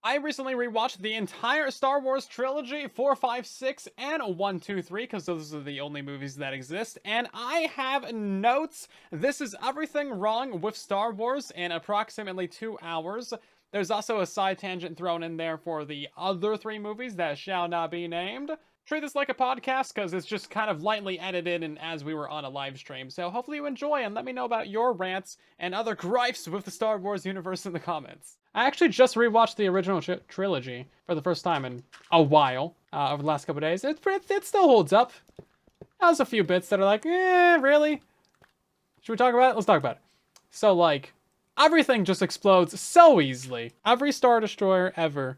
I recently rewatched the entire Star Wars trilogy, 4, 5, 6, and 1, 2, 3, because those are the only movies that exist, and I have notes. This is everything wrong with Star Wars in approximately 2 hours. There's also a side tangent thrown in there for the other 3 movies that shall not be named. Treat this like a podcast because it's just kind of lightly edited and as we were on a live stream. So hopefully you enjoy and let me know about your rants and other gripes with the Star Wars universe in the comments. I actually just rewatched the original trilogy for the first time in a while over the last couple days. It still holds up. There's a few bits that are like, really? Should we talk about it? Let's talk about it. So like, everything just explodes so easily. Every Star Destroyer ever,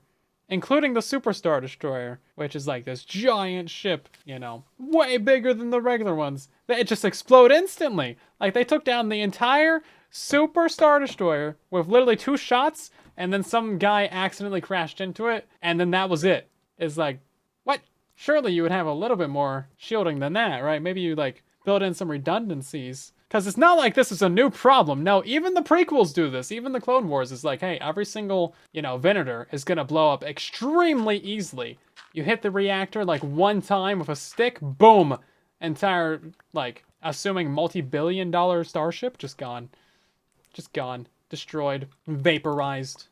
including the Super Star Destroyer, which is like this giant ship, you know, way bigger than the regular ones. It just explode instantly. Like they took down the entire Super Star Destroyer with literally 2 shots, and then some guy accidentally crashed into it, and then that was it. It's like, what? Surely you would have a little bit more shielding than that, right? Maybe you like build in some redundancies. Because it's not like this is a new problem. No, even the prequels do this. Even the Clone Wars is like, hey, every single, Venator is going to blow up extremely easily. You hit the reactor like one time with a stick, boom. Entire, like, assuming multi-billion-dollar starship, just gone. Just gone. Destroyed. Vaporized.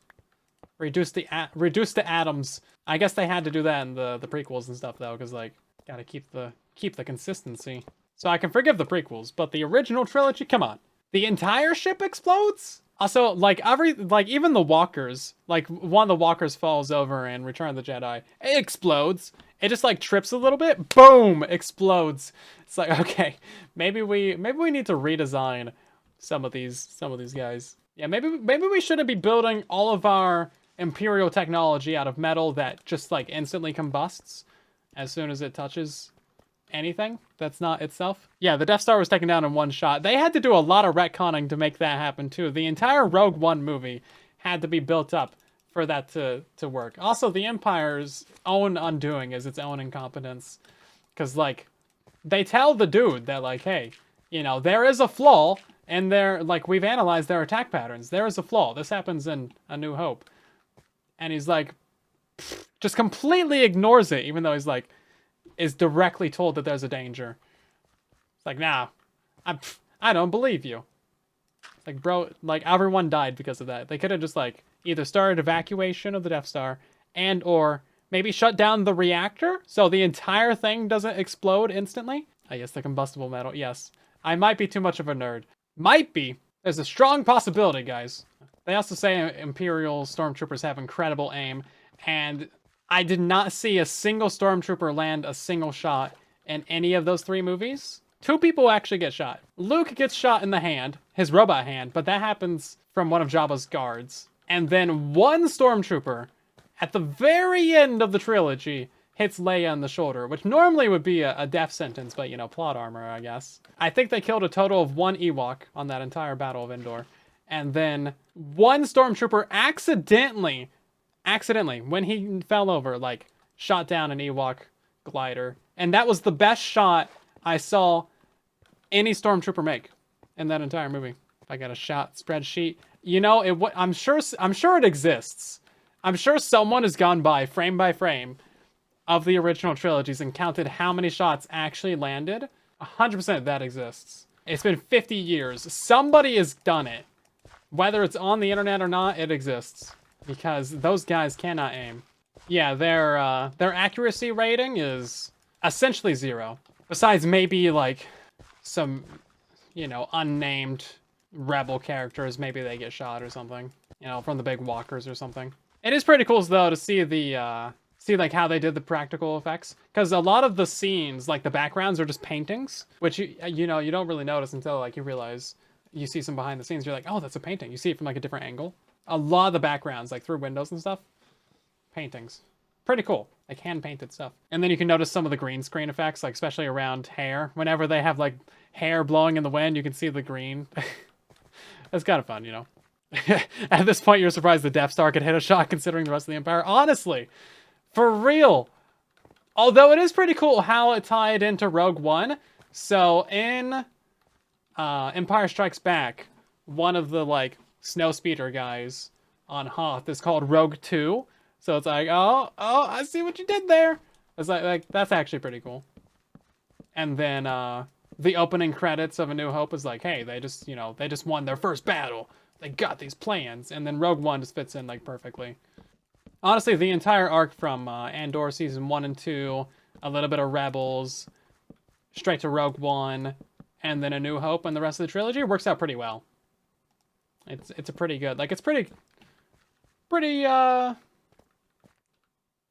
Reduced to atoms. I guess they had to do that in the prequels and stuff, though, because, like, gotta keep the consistency. So I can forgive the prequels, but the original trilogy, come on. The entire ship explodes? Also, like, even the walkers, like, one of the walkers falls over in Return of the Jedi. It explodes. It just, like, trips a little bit. Boom! Explodes. It's like, okay, maybe we need to redesign some of these guys. Yeah, maybe we shouldn't be building all of our Imperial technology out of metal that just, like, instantly combusts as soon as it touches anything that's not itself. Yeah, the Death Star was taken down in one shot. They had to do a lot of retconning to make that happen too. The entire Rogue One movie had to be built up for that to work. Also, the Empire's own undoing is its own incompetence. Because, like, they tell the dude that, like, hey, there is a flaw, and like, we've analyzed their attack patterns. There is a flaw. This happens in A New Hope. And he's like, just completely ignores it, even though he's like, is directly told that there's a danger. It's like, nah, I don't believe you. It's like, bro, like, everyone died because of that. They could have just, like, either started evacuation of the Death Star and or maybe shut down the reactor so the entire thing doesn't explode instantly. I guess the combustible metal, yes. I might be too much of a nerd. Might be. There's a strong possibility, guys. They also say Imperial stormtroopers have incredible aim, and I did not see a single stormtrooper land a single shot in any of those 3 movies. 2 people actually get shot. Luke gets shot in the hand, his robot hand, but that happens from one of Jabba's guards. And then one stormtrooper, at the very end of the trilogy, hits Leia in the shoulder, which normally would be a death sentence, but, plot armor, I guess. I think they killed a total of 1 Ewok on that entire Battle of Endor. And then one stormtrooper accidentally, when he fell over, like, shot down an Ewok glider. And that was the best shot I saw any stormtrooper make in that entire movie. If I got a shot spreadsheet, I'm sure it exists. I'm sure someone has gone by frame of the original trilogies and counted how many shots actually landed. 100% that exists. It's been 50 years. Somebody has done it. Whether it's on the internet or not, it exists. Because those guys cannot aim. Yeah, their accuracy rating is essentially 0. Besides maybe, like, some, unnamed rebel characters. Maybe they get shot or something. From the big walkers or something. It is pretty cool, though, to see like, how they did the practical effects. Because a lot of the scenes, like, the backgrounds are just paintings. Which, you don't really notice until, like, you realize you see some behind the scenes. You're like, oh, that's a painting. You see it from, like, a different angle. A lot of the backgrounds, like through windows and stuff, paintings. Pretty cool. Like hand-painted stuff. And then you can notice some of the green screen effects, like especially around hair. Whenever they have like hair blowing in the wind, you can see the green. That's kind of fun, At this point, you're surprised the Death Star could hit a shot considering the rest of the Empire. Honestly, for real. Although it is pretty cool how it tied into Rogue One. So in Empire Strikes Back, one of the like Snowspeeder guys on Hoth is called Rogue 2, So it's like, oh, I see what you did there. It's like that's actually pretty cool. And then the opening credits of A New Hope is like, hey, they just, they just won their first battle. They got these plans. And then Rogue One just fits in like perfectly. Honestly, the entire arc from Andor season 1 and 2, a little bit of Rebels, straight to Rogue One, and then A New Hope, and the rest of the trilogy works out pretty well. It's a pretty good, like, it's pretty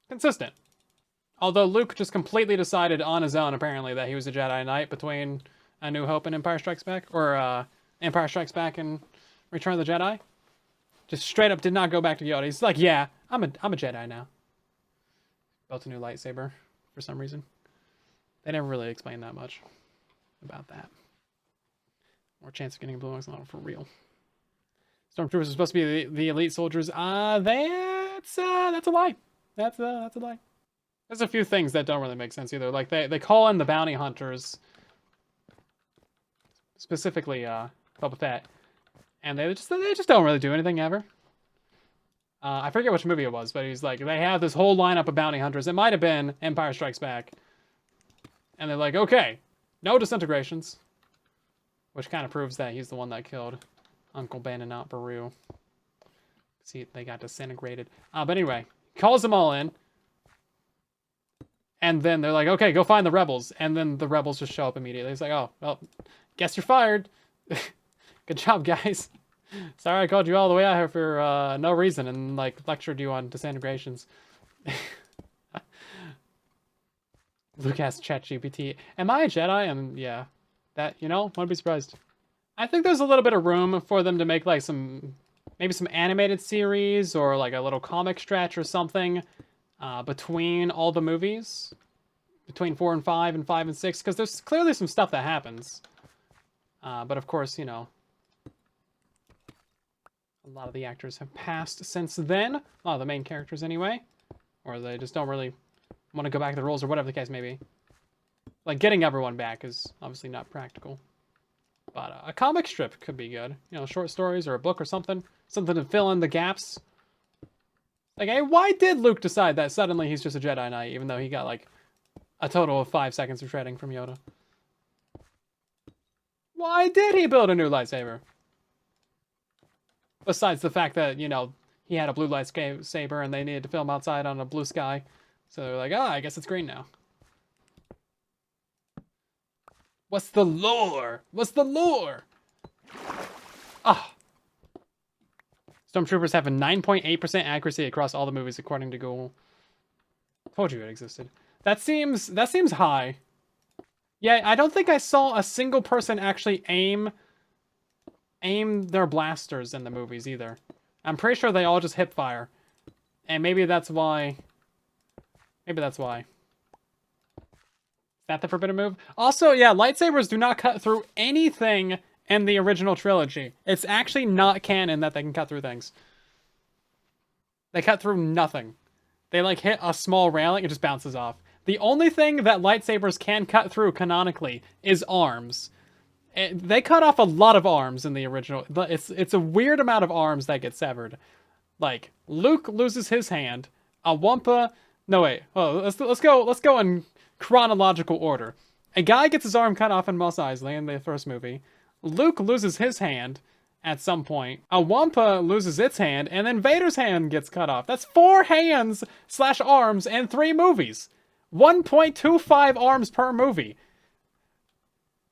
consistent. Although Luke just completely decided on his own, apparently, that he was a Jedi Knight between A New Hope and Empire Strikes Back, or Empire Strikes Back and Return of the Jedi. Just straight up did not go back to Yoda. He's like, yeah, I'm a Jedi now. Built a new lightsaber for some reason. They never really explained that much about that. More chance of getting blue ones, not for real. Stormtroopers are supposed to be the elite soldiers. That's a lie. That's a lie. There's a few things that don't really make sense either. Like they call in the bounty hunters, specifically Boba Fett, and they just don't really do anything ever. I forget which movie it was, but he's like, they have this whole lineup of bounty hunters. It might have been Empire Strikes Back, and they're like, okay, no disintegrations, which kind of proves that he's the one that killed Uncle Ben and Aunt Beru. See, they got disintegrated. But anyway, calls them all in. And then they're like, okay, go find the rebels. And then the rebels just show up immediately. It's like, oh, well, guess you're fired. Good job, guys. Sorry I called you all the way out here for no reason and, like, lectured you on disintegrations. Luke asked ChatGPT, am I a Jedi? And yeah, that, wouldn't be surprised. I think there's a little bit of room for them to make, like, maybe some animated series or, like, a little comic stretch or something. Between all the movies, between 4 and 5 and 5 and 6, because there's clearly some stuff that happens. But of course, a lot of the actors have passed since then. A lot of the main characters anyway. Or they just don't really want to go back to the roles or whatever the case may be. Like, getting everyone back is obviously not practical. But a comic strip could be good. Short stories or a book or something. Something to fill in the gaps. Like, hey, why did Luke decide that suddenly he's just a Jedi Knight, even though he got, like, a total of 5 seconds of shredding from Yoda? Why did he build a new lightsaber? Besides the fact that, he had a blue lightsaber and they needed to film outside on a blue sky. So they're like, I guess it's green now. What's the lore? What's the lore? Ah. Stormtroopers have a 9.8% accuracy across all the movies, according to Google. Told you it existed. That seems high. Yeah, I don't think I saw a single person actually aim their blasters in the movies either. I'm pretty sure they all just hip fire. And maybe that's why. Maybe that's why. Is that the forbidden move? Also, yeah, lightsabers do not cut through anything in the original trilogy. It's actually not canon that they can cut through things. They cut through nothing. They, like, hit a small railing, it just bounces off. The only thing that lightsabers can cut through canonically is arms. They cut off a lot of arms in the original. It's a weird amount of arms that get severed. Like, Luke loses his hand. A Wampa... No, wait. Oh, let's go in chronological order. A guy gets his arm cut off in Mos Eisley in the first movie. Luke loses his hand at some point. A Wampa loses its hand, and then Vader's hand gets cut off. That's 4 hands / arms in 3 movies. 1.25 arms per movie.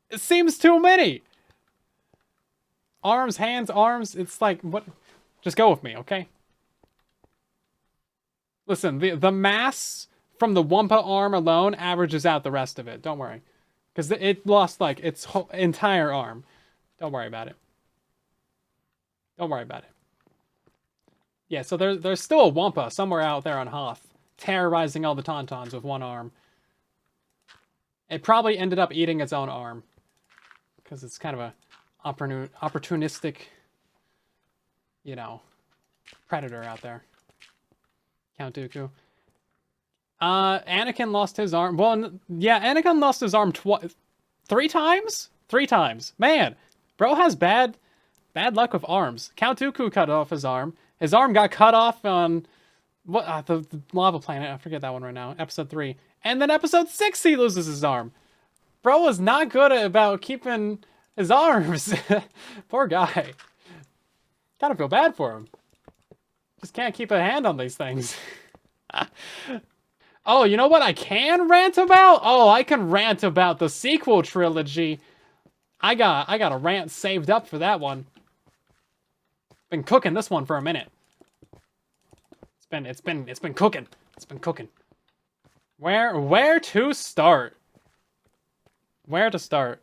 It seems too many. Arms, hands, arms. It's like, what? Just go with me, okay? Listen, the mass from the Wampa arm alone averages out the rest of it. Don't worry. Because it lost, like, its whole entire arm. Don't worry about it. Don't worry about it. Yeah, so there's still a Wampa somewhere out there on Hoth, terrorizing all the Tauntauns with one arm. It probably ended up eating its own arm. Because it's kind of a opportunistic, predator out there. Count Dooku. Anakin lost his arm. Well, yeah, Anakin lost his arm 3 times? 3 times. Man, bro has bad luck with arms. Count Dooku cut off his arm. His arm got cut off on What? The lava planet. I forget that one right now. Episode 3. And then episode 6, he loses his arm. Bro was not good about keeping his arms. Poor guy. Kind of feel bad for him. Just can't keep a hand on these things. Oh, you know what I can rant about? Oh, I can rant about the sequel trilogy. I got a rant saved up for that one. Been cooking this one for a minute. It's been cooking. It's been cooking. Where to start? Where to start?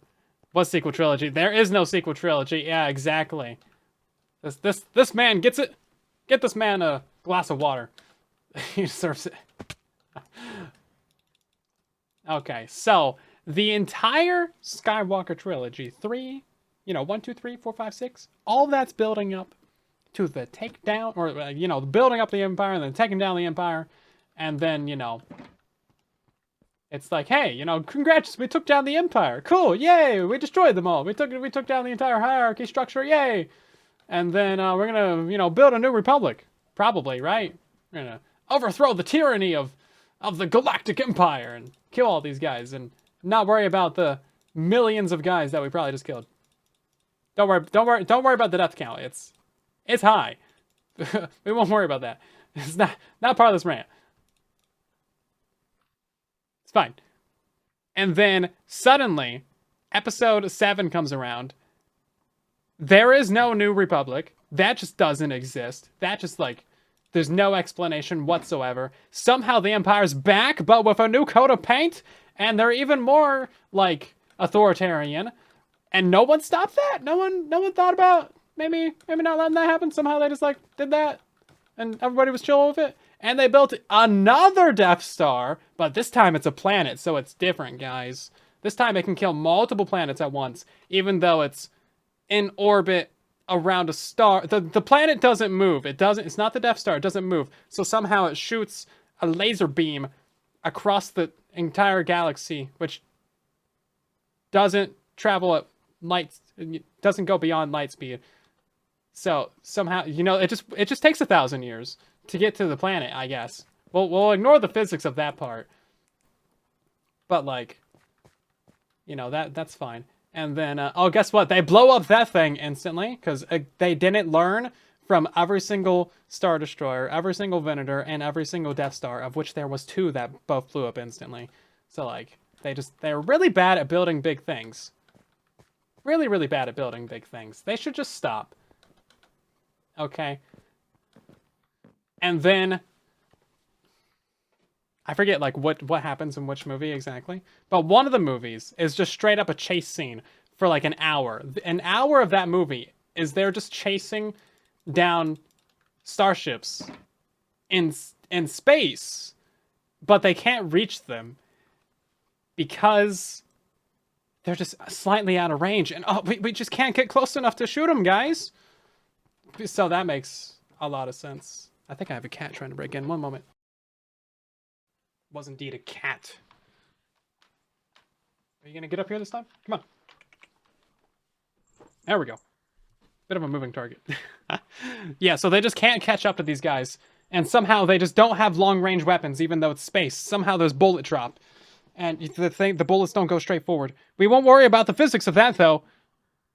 What sequel trilogy? There is no sequel trilogy. Yeah, exactly. This man gets it. Get this man a glass of water. He deserves it. Okay, so the entire Skywalker trilogy, 3, 1, 2, 3, 4, 5, 6, all that's building up to the takedown, or, building up the Empire and then taking down the Empire, and then, it's like, hey, congrats, we took down the Empire. Cool, yay, we destroyed them all. We took down the entire hierarchy structure, yay. And then we're gonna, build a new republic. Probably, right? We're gonna overthrow the tyranny of the Galactic Empire and kill all these guys and not worry about the millions of guys that we probably just killed. Don't worry about the death count. It's high. We won't worry about that. It's not part of this rant. It's fine. And then suddenly, episode 7 comes around. There is no New Republic. That just doesn't exist. That just, there's no explanation whatsoever. Somehow the Empire's back, but with a new coat of paint, and they're even more, authoritarian. And no one stopped that? No one thought about maybe not letting that happen? Somehow they just, did that, and everybody was chill with it? And they built another Death Star, but this time it's a planet, so it's different, guys. This time it can kill multiple planets at once, even though it's in orbit around a star. The planet doesn't move. It's not the Death Star. It doesn't move. So somehow it shoots a laser beam across the entire galaxy, which doesn't travel at light, doesn't go beyond light speed. So somehow, it just takes 1,000 years to get to the planet, I guess. We'll ignore the physics of that part. But that's fine. And then, oh, guess what? They blow up that thing instantly because they didn't learn from every single Star Destroyer, every single Venator, and every single Death Star, of which there was 2 that both blew up instantly. So, they're really bad at building big things. Really, really bad at building big things. They should just stop. Okay? And then, I forget, what happens in which movie exactly. But one of the movies is just straight up a chase scene for, an hour. An hour of that movie is they're just chasing down starships in space. But they can't reach them because they're just slightly out of range. And, we just can't get close enough to shoot them, guys. So that makes a lot of sense. I think I have a cat trying to break in. One moment. Was indeed a cat. Are you gonna get up here this time? Come on. There we go. Bit of a moving target. Yeah, so they just can't catch up to these guys. And somehow they just don't have long-range weapons, even though it's space. Somehow there's bullet drop. And the bullets don't go straight forward. We won't worry about the physics of that, though.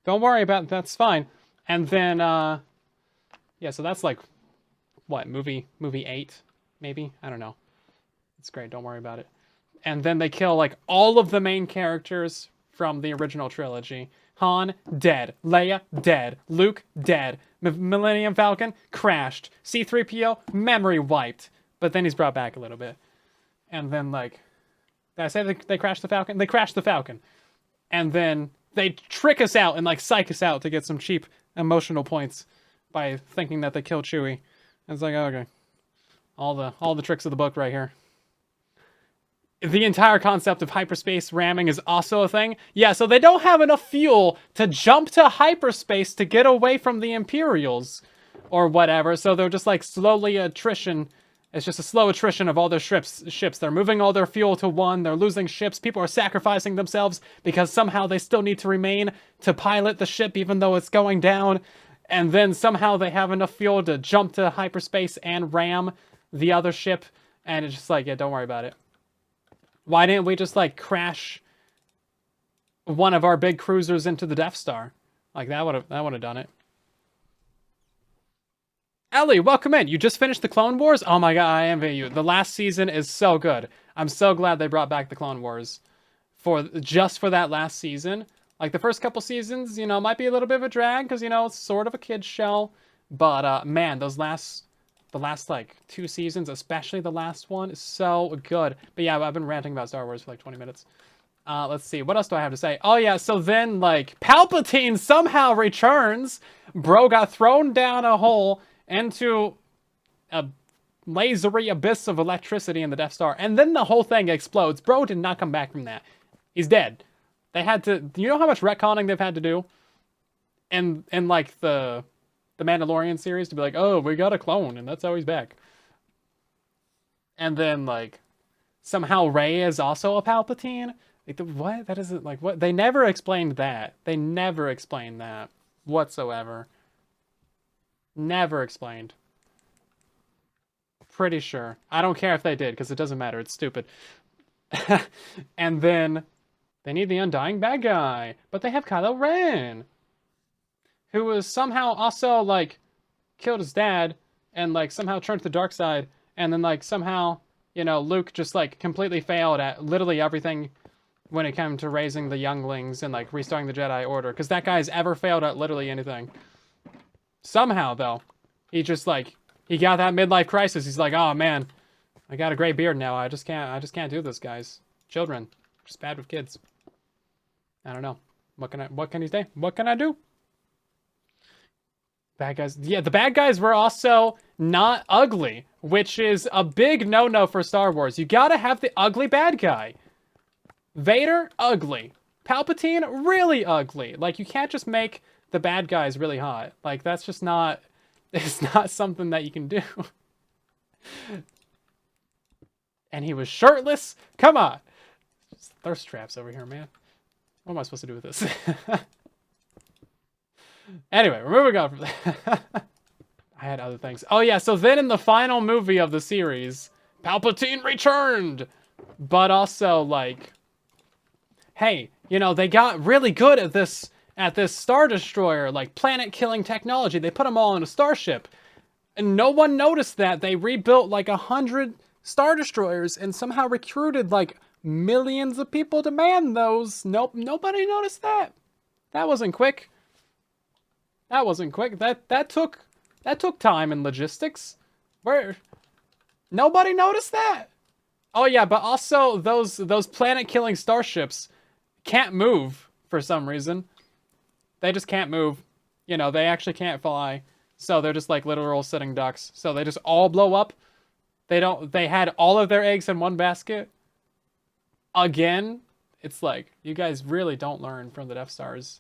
Don't worry about it. That's fine. And then, yeah, so that's what, movie 8, maybe? I don't know. It's great, don't worry about it. And then they kill, all of the main characters from the original trilogy. Han, dead. Leia, dead. Luke, dead. Millennium Falcon, crashed. C-3PO, memory wiped. But then he's brought back a little bit. And then, did I say they crashed the Falcon? They crashed the Falcon. And then they trick us out and, psych us out to get some cheap emotional points by thinking that they killed Chewie. And it's okay. All the tricks of the book right here. The entire concept of hyperspace ramming is also a thing. Yeah, so they don't have enough fuel to jump to hyperspace to get away from the Imperials or whatever. So they're just slowly attrition. It's just a slow attrition of all their ships. They're moving all their fuel to 1. They're losing ships. People are sacrificing themselves because somehow they still need to remain to pilot the ship even though it's going down. And then somehow they have enough fuel to jump to hyperspace and ram the other ship, and it's just like, yeah, don't worry about it. Why didn't we just, like, crash one of our big cruisers into the Death Star? Like, that would have done it. Ellie, welcome in. You just finished the Clone Wars? Oh my god, I envy you. The last season is so good. I'm so glad they brought back the Clone Wars just for that last season. Like, the first couple seasons, you know, might be a little bit of a drag because, you know, it's sort of a kid's show. But, man, the last, like, 2 seasons, especially the last one, is so good. But yeah, I've been ranting about Star Wars for like 20 minutes. Let's see. What else do I have to say? Oh, yeah, so then, like, Palpatine somehow returns. Bro got thrown down a hole into a lasery abyss of electricity in the Death Star. And then the whole thing explodes. Bro did not come back from that. He's dead. They had to... Do you know how much retconning they've had to do? In like, the Mandalorian series to be like, oh, we got a clone, and that's how he's back. And then, like, somehow Rey is also a Palpatine? Like, what? That isn't, like, what? They never explained that. They never explained that whatsoever. Never explained. Pretty sure. I don't care if they did, because it doesn't matter. It's stupid. And then they need the undying bad guy. But they have Kylo Ren, who was somehow also, like, killed his dad and, like, somehow turned to the dark side. And then, like, somehow, you know, Luke just, like, completely failed at literally everything when it came to raising the younglings and, like, restoring the Jedi Order. Because that guy's ever failed at literally anything. Somehow, though, he just, like, he got that midlife crisis. He's like, oh, man, I got a gray beard now. I just can't do this, guys. Children. Just bad with kids. I don't know. What can he say? What can I do? Bad guys. Yeah, the bad guys were also not ugly, which is a big no-no for Star Wars. You gotta have the ugly bad guy. Vader, ugly. Palpatine, really ugly. Like, you can't just make the bad guys really hot. Like, that's just not... It's not something that you can do. And he was shirtless? Come on! Just thirst traps over here, man. What am I supposed to do with this? Anyway, we're moving on from that. I had other things. Oh yeah, so then in the final movie of the series, Palpatine returned! But also, like... Hey, you know, they got really good at this Star Destroyer, like, planet-killing technology. They put them all in a starship. And no one noticed that. They rebuilt, like, 100 Star Destroyers and somehow recruited, like, millions of people to man those. Nope, nobody noticed that. That wasn't quick. That wasn't quick. That took time and logistics. Nobody noticed that? Oh yeah, but also those planet-killing starships can't move for some reason. They just can't move. You know, they actually can't fly. So they're just like literal sitting ducks. So they just all blow up. They had all of their eggs in one basket. Again, it's like, you guys really don't learn from the Death Stars.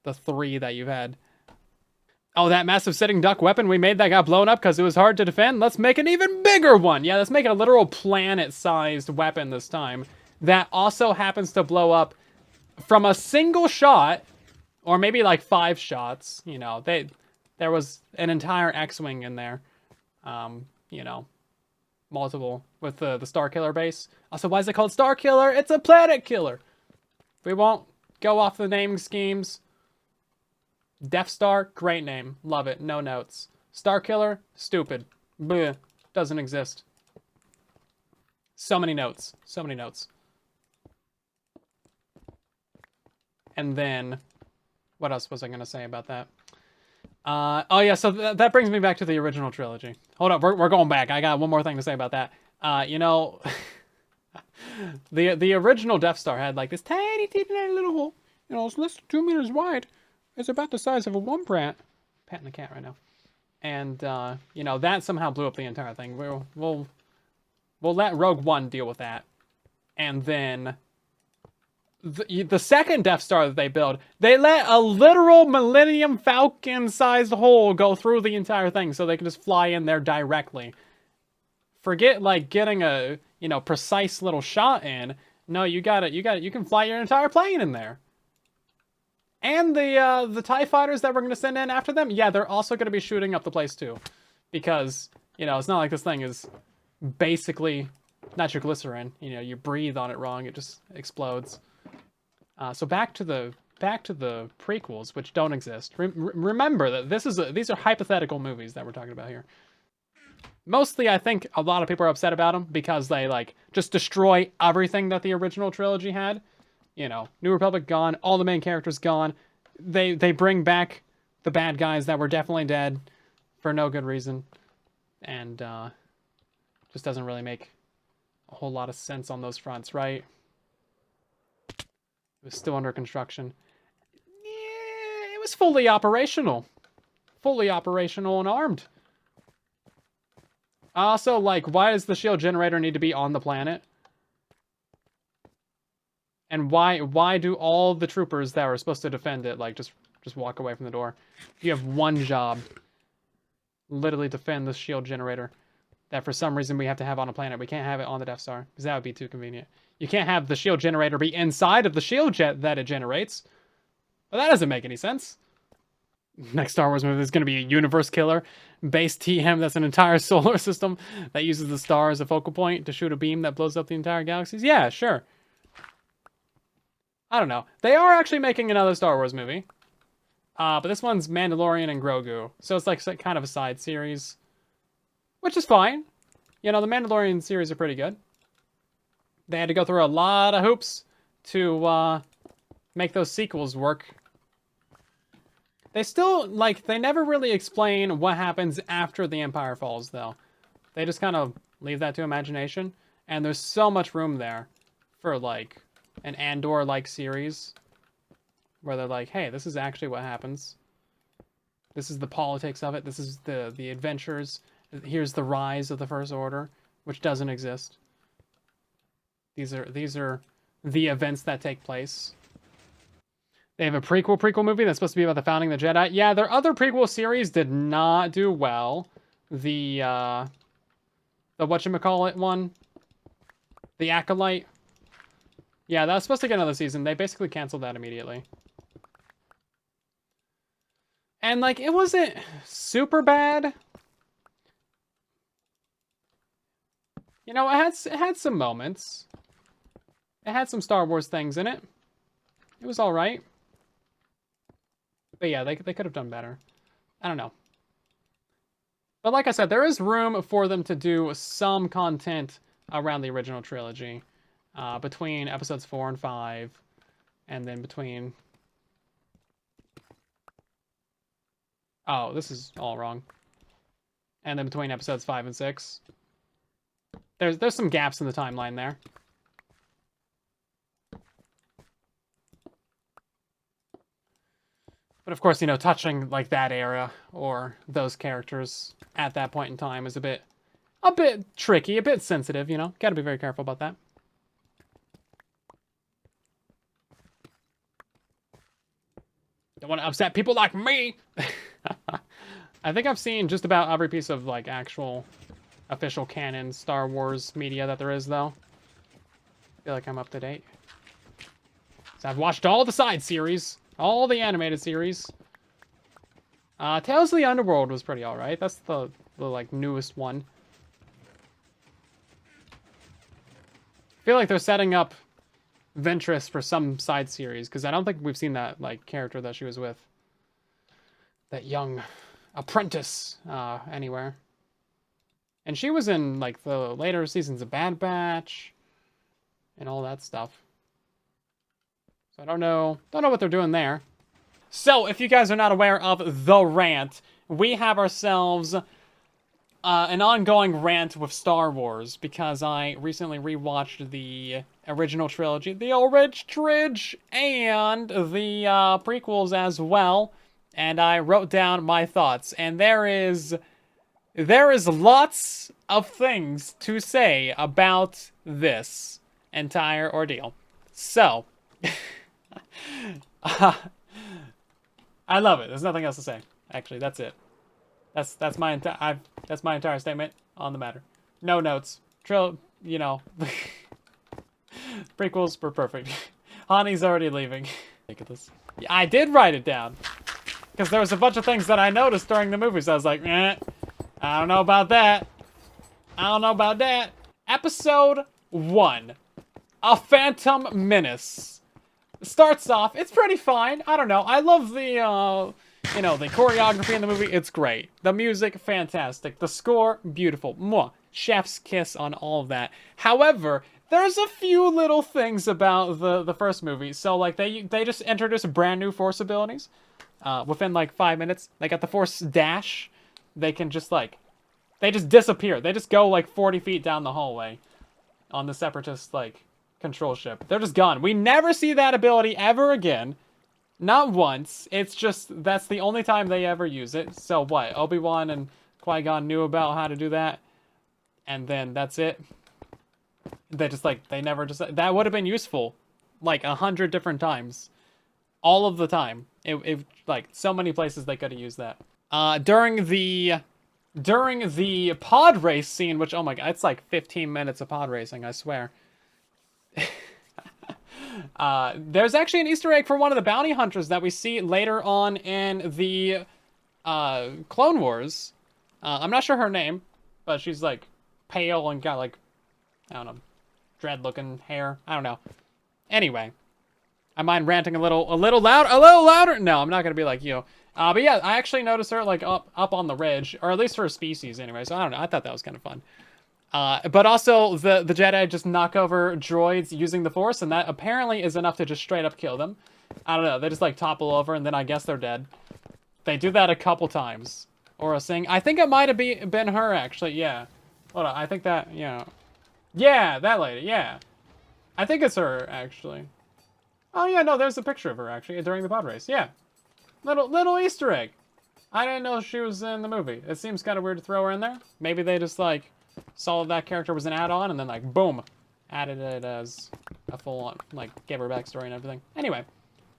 The 3 that you've had. Oh, that massive sitting duck weapon we made that got blown up because it was hard to defend? Let's make an even bigger one! Yeah, let's make a literal planet-sized weapon this time. That also happens to blow up from a single shot, or maybe like 5 shots. You know, there was an entire X-Wing in there. You know, multiple with the Star Killer base. Also, why is it called Star Killer? It's a planet killer! We won't go off the naming schemes. Death Star, great name. Love it. No notes. Star Killer, stupid. Bleh. Doesn't exist. So many notes. So many notes. And then, what else was I going to say about that? Oh yeah, so that brings me back to the original trilogy. Hold up, we're going back. I got one more thing to say about that. You know, the original Death Star had like this tiny little hole. You know, it's less than 2 meters wide. It's about the size of a wombat. Patting the cat right now. And, you know, that somehow blew up the entire thing. We'll let Rogue One deal with that. And then the second Death Star that they build, they let a literal Millennium Falcon-sized hole go through the entire thing so they can just fly in there directly. Forget, like, getting a, you know, precise little shot in. No, you can fly your entire plane in there. And the TIE fighters that we're going to send in after them, yeah, they're also going to be shooting up the place too. Because You know, it's not like this thing is basically nitroglycerin. You know, you breathe on it wrong, it just explodes. So back to the prequels, which don't exist. Remember that these are hypothetical movies that we're talking about here. Mostly, I think a lot of people are upset about them because they like just destroy everything that the original trilogy had. You know, New Republic gone, all the main characters gone. They bring back the bad guys that were definitely dead for no good reason, and just doesn't really make a whole lot of sense on those fronts, right? It was still under construction. Yeah, it was fully operational and armed. Also, like, why does the shield generator need to be on the planet? And why do all the troopers that are supposed to defend it, like, just walk away from the door? You have one job. Literally defend the shield generator. That for some reason we have to have on a planet. We can't have it on the Death Star, because that would be too convenient. You can't have the shield generator be inside of the shield jet that it generates. Well, that doesn't make any sense. Next Star Wars movie is going to be a universe killer. Base TM that's an entire solar system that uses the star as a focal point to shoot a beam that blows up the entire galaxies. Yeah, sure. I don't know. They are actually making another Star Wars movie. But this one's Mandalorian and Grogu. So it's like kind of a side series. Which is fine. You know, the Mandalorian series are pretty good. They had to go through a lot of hoops to make those sequels work. They still, like, they never really explain what happens after the Empire falls, though. They just kind of leave that to imagination. And there's so much room there for, like, an Andor-like series. Where they're like, hey, this is actually what happens. This is the politics of it. This is the adventures. Here's the rise of the First Order, which doesn't exist. These are the events that take place. They have a prequel movie that's supposed to be about the founding of the Jedi. Yeah, their other prequel series did not do well. The whatchamacallit one. The Acolyte. Yeah, that was supposed to get another season. They basically canceled that immediately. And, like, it wasn't super bad. You know, it had some moments. It had some Star Wars things in it. It was alright. But yeah, they could have done better. I don't know. But like I said, there is room for them to do some content around the original trilogy. Between episodes 4 and 5. And then between... Oh, this is all wrong. And then between episodes 5 and 6. There's some gaps in the timeline there. But of course, you know, touching like that era or those characters at that point in time is a bit tricky, a bit sensitive, you know. Gotta be very careful about that. Don't want to upset people like me. I think I've seen just about every piece of like actual official canon Star Wars media that there is, though. I feel like I'm up to date. So I've watched all the side series, all the animated series. Tales of the Underworld was pretty alright. That's the like newest one. I feel like they're setting up Ventress for some side series, because I don't think we've seen that like character that she was with. That young apprentice anywhere. And she was in like the later seasons of Bad Batch and all that stuff. So I don't know what they're doing there. So if you guys are not aware of The Rant, we have ourselves an ongoing rant with Star Wars, because I recently rewatched the original trilogy, the Orange Tridge, and the prequels as well, and I wrote down my thoughts, and there is lots of things to say about this entire ordeal. So, I love it. There's nothing else to say. Actually, that's it. That's my entire statement on the matter. No notes. You know, prequels were perfect. Hani's already leaving. Look at this. I did write it down because there was a bunch of things that I noticed during the movies. I was like, eh. I don't know about that. I don't know about that. Episode 1. A Phantom Menace. Starts off, it's pretty fine. I don't know. I love the, you know, the choreography in the movie. It's great. The music, fantastic. The score, beautiful. Mwah. Chef's kiss on all of that. However, there's a few little things about the first movie. So, like, they just introduced brand new force abilities. Within, like, 5 minutes. They got the force dash. They can just, like, they just disappear. They just go, like, 40 feet down the hallway on the Separatist, like, control ship. They're just gone. We never see that ability ever again. Not once. It's just, that's the only time they ever use it. So what? Obi-Wan and Qui-Gon knew about how to do that. And then that's it. They just, like, they never just, that would have been useful. Like, 100 different times. All of the time. It like, so many places they could have used that. During the pod race scene, which, oh my god, it's like 15 minutes of pod racing, I swear. There's actually an Easter egg for one of the bounty hunters that we see later on in the Clone Wars. I'm not sure her name, but she's like pale and got like, I don't know, dread looking hair. I don't know. Anyway, I mind ranting a little louder. No, I'm not gonna be like you. But yeah, I actually noticed her like up on the ridge, or at least her species anyway. So I don't know. I thought that was kind of fun. But also, the Jedi just knock over droids using the Force, and that apparently is enough to just straight up kill them. I don't know, they just, like, topple over, and then I guess they're dead. They do that a couple times. Or a Sing. I think it might have been her, actually, yeah. Hold on, I think that, yeah. Yeah, that lady, yeah. I think it's her, actually. Oh, yeah, no, there's a picture of her, actually, during the pod race, yeah. Little Easter egg. I didn't know she was in the movie. It seems kind of weird to throw her in there. Maybe they just, like, saw that character was an add-on, and then, like, boom, added it as a full-on, like, gave her backstory and everything. Anyway,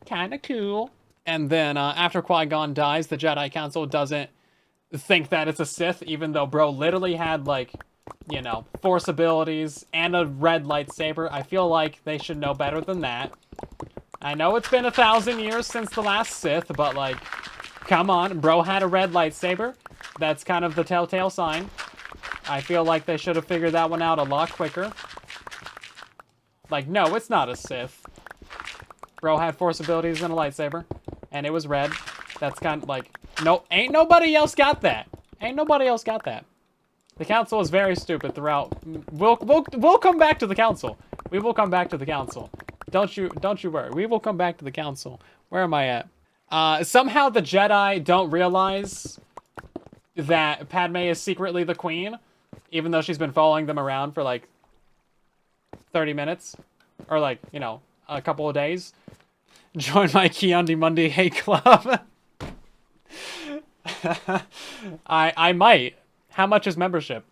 kind of cool. And then, after Qui-Gon dies, the Jedi Council doesn't think that it's a Sith, even though bro literally had, like, you know, Force abilities and a red lightsaber. I feel like they should know better than that. I know it's been 1,000 years since the last Sith, but, like, come on, bro had a red lightsaber. That's kind of the telltale sign. I feel like they should have figured that one out a lot quicker. Like, no, it's not a Sith. Bro had Force abilities and a lightsaber, and it was red. That's kind of like, no, ain't nobody else got that. Ain't nobody else got that. The Council is very stupid throughout. We'll come back to the Council. We will come back to the Council. Don't you worry. We will come back to the Council. Where am I at? Somehow the Jedi don't realize that Padme is secretly the Queen. Even though she's been following them around for, like, 30 minutes. Or, like, you know, a couple of days. Join my Kiondi Mundi hate club. I might. How much is membership?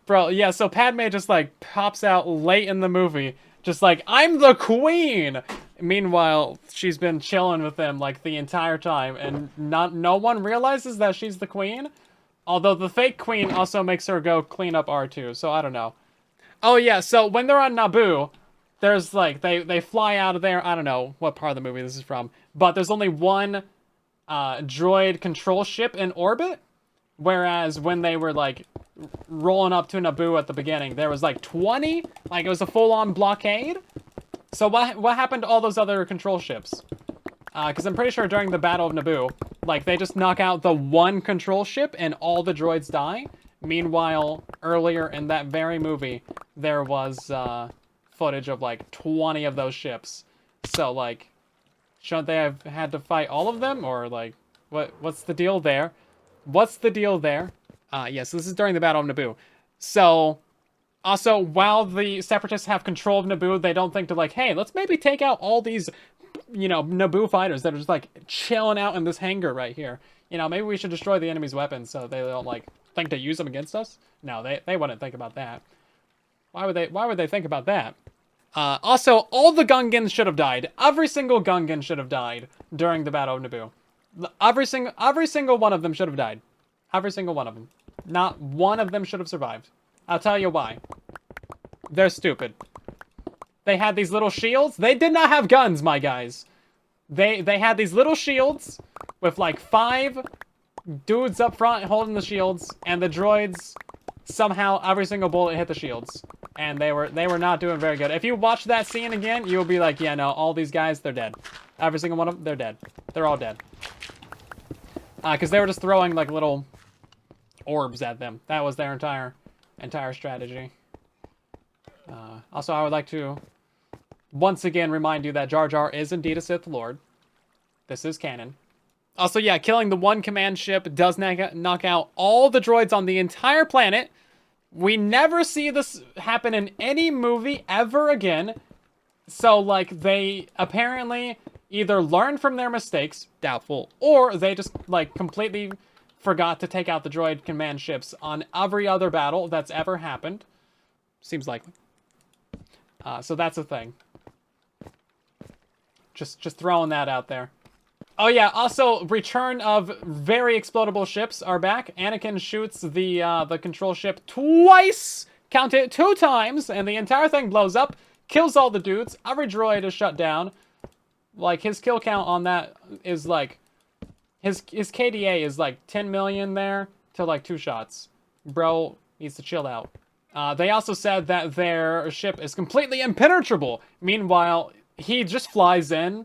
Bro, yeah, so Padme just, like, pops out late in the movie. Just like, I'm the Queen! Meanwhile, she's been chilling with them, like, the entire time, and no one realizes that she's the Queen? Although the fake Queen also makes her go clean up R2, so I don't know. Oh yeah, so when they're on Naboo, there's, like, they fly out of there, I don't know what part of the movie this is from, but there's only one droid control ship in orbit, whereas when they were, like, rolling up to Naboo at the beginning, there was, like, 20? Like, it was a full-on blockade? So what happened to all those other control ships? Because I'm pretty sure during the Battle of Naboo, like, they just knock out the one control ship and all the droids die. Meanwhile, earlier in that very movie, there was footage of, like, 20 of those ships. So, like, shouldn't they have had to fight all of them? Or, like, what's the deal there? What's the deal there? Yes, this is during the Battle of Naboo. So, also, while the Separatists have control of Naboo, they don't think to, like, hey, let's maybe take out all these, you know, Naboo fighters that are just, like, chilling out in this hangar right here. You know, maybe we should destroy the enemy's weapons so they don't, like, think to use them against us. No, they wouldn't think about that. Why would they think about that? Also, all the Gungans should have died. Every single Gungan should have died during the Battle of Naboo. Every single one of them should have died. Every single one of them. Not one of them should have survived. I'll tell you why. They're stupid. They had these little shields. They did not have guns, my guys. They had these little shields with like 5 dudes up front holding the shields, and the droids somehow every single bullet hit the shields, and they were not doing very good. If you watch that scene again, you'll be like, yeah, no, all these guys, they're dead. Every single one of them, they're dead. They're all dead. Because they were just throwing like little orbs at them. That was their entire strategy. Also, I would like to once again remind you that Jar Jar is indeed a Sith Lord. This is canon. Also, yeah, killing the one command ship does knock out all the droids on the entire planet. We never see this happen in any movie ever again. So, like, they apparently either learned from their mistakes, doubtful, or they just, like, completely forgot to take out the droid command ships on every other battle that's ever happened. Seems likely. So that's a thing. Just throwing that out there. Oh yeah, also, return of very explodable ships are back. Anakin shoots the control ship twice! Count it, 2 times, and the entire thing blows up, kills all the dudes, every droid is shut down. Like, his kill count on that is like... His KDA is like 10 million there to like 2 shots. Bro needs to chill out. They also said that their ship is completely impenetrable. Meanwhile, he just flies in.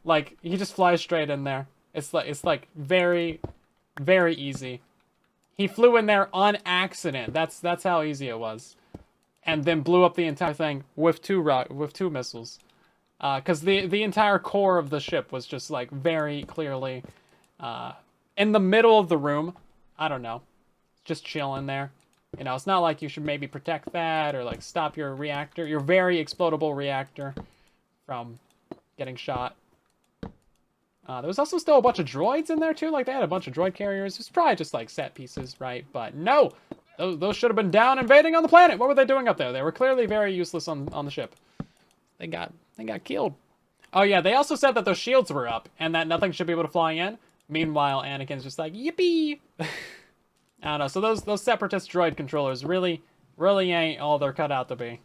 Like, he just flies straight in there. It's like very, very easy. He flew in there on accident. That's how easy it was. And then blew up the entire thing with 2 missiles. Because the entire core of the ship was just like very clearly in the middle of the room. I don't know. Just chilling there. You know, it's not like you should maybe protect that or like stop your reactor, your very explodable reactor from getting shot. There was also still a bunch of droids in there too. Like, they had a bunch of droid carriers. It's probably just like set pieces, right? But no, those should have been down invading on the planet. What were they doing up there? They were clearly very useless on the ship. They got killed. Oh yeah, they also said that those shields were up and that nothing should be able to fly in. Meanwhile, Anakin's just like, yippee! I don't know. So those separatist droid controllers really ain't all they're cut out to be.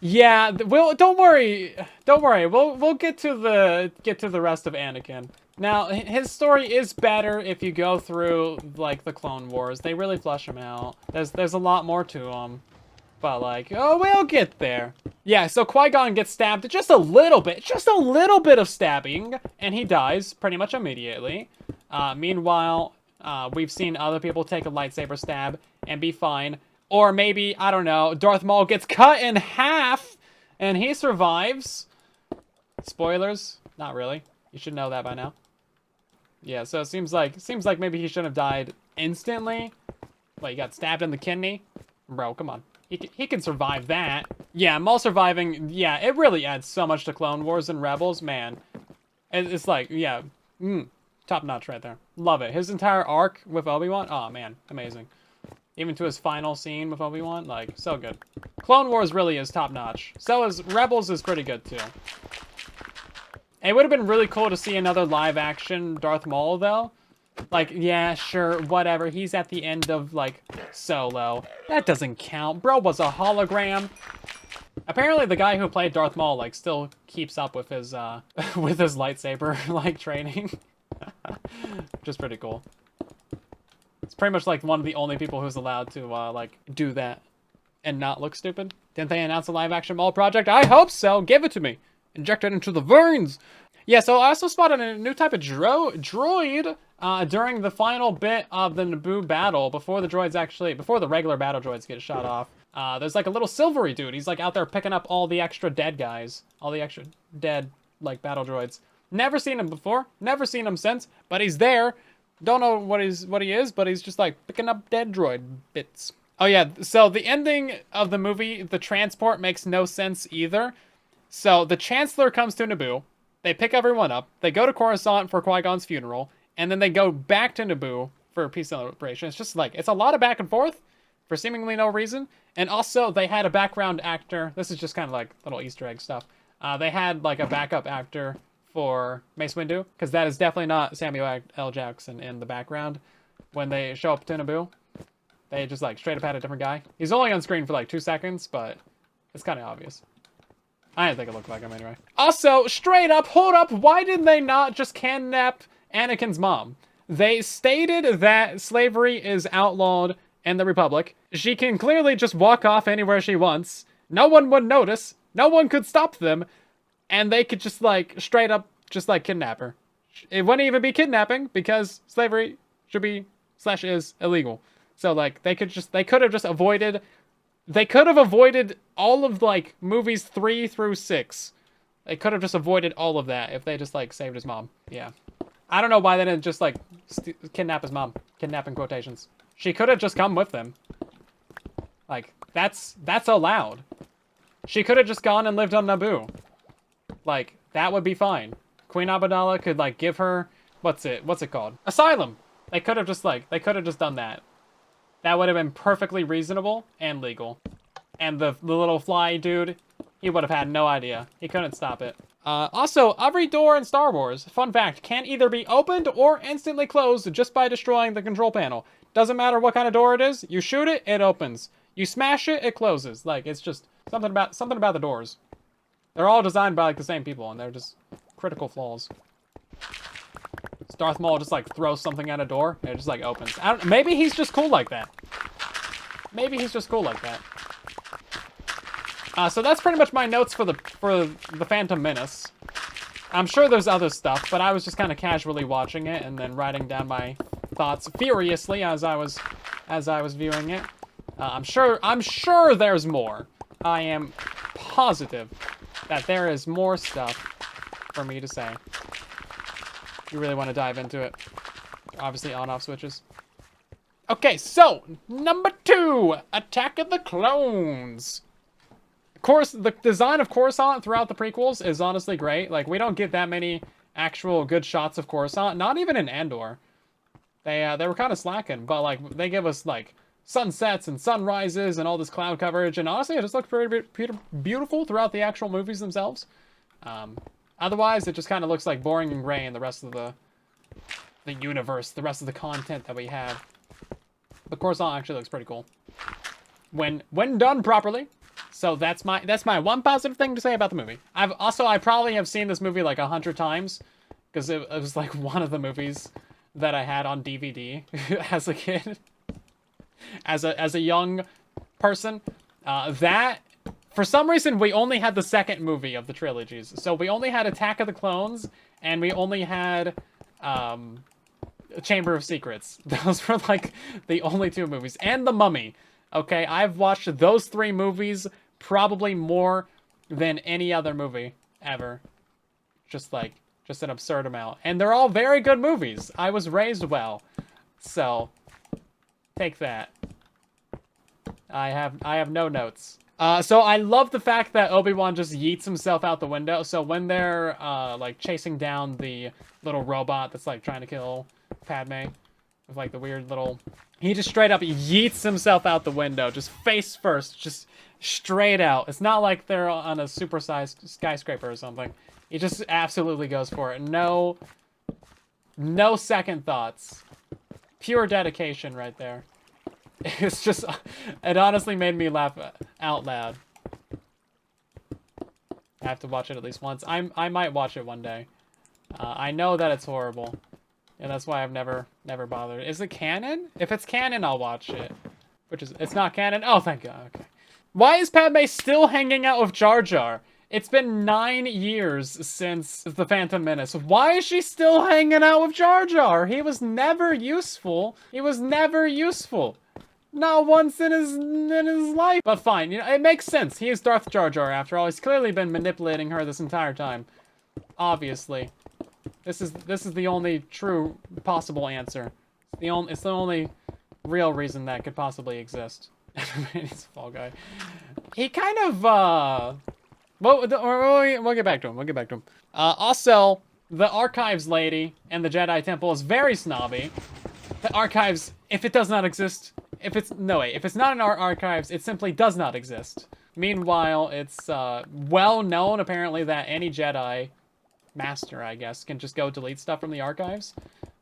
Yeah, don't worry. We'll get to the rest of Anakin. Now, his story is better if you go through like the Clone Wars. They really flesh him out. There's a lot more to him. But like, oh, we'll get there. Yeah, so Qui-Gon gets stabbed just a little bit of stabbing, and he dies pretty much immediately. Meanwhile, we've seen other people take a lightsaber stab and be fine. Or maybe, I don't know, Darth Maul gets cut in half and he survives. Spoilers? Not really. You should know that by now. Yeah, so it seems like maybe he shouldn't have died instantly. What, he got stabbed in the kidney? Bro, come on. He can survive that. Yeah, Maul surviving, yeah, it really adds so much to Clone Wars and Rebels, man. It's like, yeah, top notch right there. Love it. His entire arc with Obi-Wan, oh man, amazing. Even to his final scene with Obi-Wan, like, so good. Clone Wars really is top notch. So is Rebels is pretty good too. It would have been really cool to see another live action Darth Maul though. Like, yeah, sure, whatever. He's at the end of, like, Solo. That doesn't count. Bro was a hologram. Apparently, the guy who played Darth Maul, like, still keeps up with his, with his lightsaber, like, training. Which is pretty cool. It's pretty much, like, one of the only people who's allowed to, like, do that and not look stupid. Didn't they announce a live-action Maul project? I hope so! Give it to me! Inject it into the veins! Yeah, so I also spotted a new type of droid during the final bit of the Naboo battle, before the regular battle droids get shot off. There's like a little silvery dude. He's like out there picking up all the extra dead guys. All the extra dead, like, battle droids. Never seen him before. Never seen him since. But he's there. Don't know what he is, but he's just like picking up dead droid bits. Oh yeah, so the ending of the movie, the transport, makes no sense either. So the Chancellor comes to Naboo. They pick everyone up. They go to Coruscant for Qui-Gon's funeral. And then they go back to Naboo for a peace celebration. It's just like, it's a lot of back and forth for seemingly no reason. And also, they had a background actor. This is just kind of like little Easter egg stuff. They had like a backup actor for Mace Windu, because that is definitely not Samuel L. Jackson in the background when they show up to Naboo. They just like straight up had a different guy. He's only on screen for like 2 seconds, but it's kind of obvious. I didn't think it looked like him anyway. Also, straight up, hold up, why did they not just kidnap Anakin's mom? They stated that slavery is outlawed in the Republic. She can clearly just walk off anywhere she wants. No one would notice. No one could stop them. And they could just, like, straight up, just, like, kidnap her. It wouldn't even be kidnapping because slavery should be / is illegal. So, like, they could have just avoided... They could have avoided all of, like, movies 3 through 6. They could have just avoided all of that if they just, like, saved his mom. Yeah. I don't know why they didn't just, like, kidnap his mom. Kidnap in quotations. She could have just come with them. Like, that's allowed. She could have just gone and lived on Naboo. Like, that would be fine. Queen Amidala could, like, give her... What's it called? Asylum! They could have just done that. That would have been perfectly reasonable and legal. And the little fly dude, he would have had no idea. He couldn't stop it. Also, every door in Star Wars, fun fact, can either be opened or instantly closed just by destroying the control panel. Doesn't matter what kind of door it is, you shoot it, it opens. You smash it, it closes. Like, it's just something about the doors. They're all designed by, like, the same people, and they're just critical flaws. Darth Maul just, like, throws something at a door, and it just, like, opens. Maybe he's just cool like that. Maybe he's just cool like that. So that's pretty much my notes for the Phantom Menace. I'm sure there's other stuff, but I was just kind of casually watching it and then writing down my thoughts furiously as I was viewing it. I'm sure there's more. I am positive that there is more stuff for me to say. You really want to dive into it. Obviously on-off switches. Okay, so, number 2, Attack of the Clones. Of course, the design of Coruscant throughout the prequels is honestly great. Like, we don't get that many actual good shots of Coruscant, not even in Andor. They were kind of slacking, but, like, they give us, like, sunsets and sunrises and all this cloud coverage, and honestly, it just looks pretty beautiful throughout the actual movies themselves. Otherwise, it just kind of looks like boring and gray in the rest of the universe, the rest of the content that we have. But Coruscant actually looks pretty cool when done properly. So that's my one positive thing to say about the movie. I probably have seen this movie like 100 times because it was like one of the movies that I had on DVD as a kid, as a young person. That for some reason we only had the second movie of the trilogies. So we only had Attack of the Clones and we only had Chamber of Secrets. Those were like the only 2 movies. And The Mummy. Okay, I've watched those 3 movies probably more than any other movie ever. Just an absurd amount. And they're all very good movies. I was raised well. So, take that. I have no notes. So I love the fact that Obi-Wan just yeets himself out the window. So when they're, like, chasing down the little robot that's, like, trying to kill Padme with, like, the weird little... He just straight up yeets himself out the window, just face first, just straight out. It's not like they're on a super-sized skyscraper or something. He just absolutely goes for it. No second thoughts. Pure dedication right there. It's just, it honestly made me laugh out loud. I have to watch it at least once. I might watch it one day. I know that it's horrible. And that's why I've never bothered. Is it canon? If it's canon, I'll watch it. It's not canon? Oh, thank God, okay. Why is Padme still hanging out with Jar Jar? It's been 9 years since The Phantom Menace. Why is she still hanging out with Jar Jar? He was never useful. He was never useful. Not once in his life. But fine, you know, it makes sense. He is Darth Jar Jar after all. He's clearly been manipulating her this entire time. Obviously. This is the only true possible answer. It's the only real reason that could possibly exist. He's a fall guy. He kind of we'll get back to him. Also, the Archives lady and the Jedi Temple is very snobby. The Archives, if it does not exist, if it's not in our archives, it simply does not exist. Meanwhile, it's well known apparently that any Jedi Master, I guess, can just go delete stuff from the archives.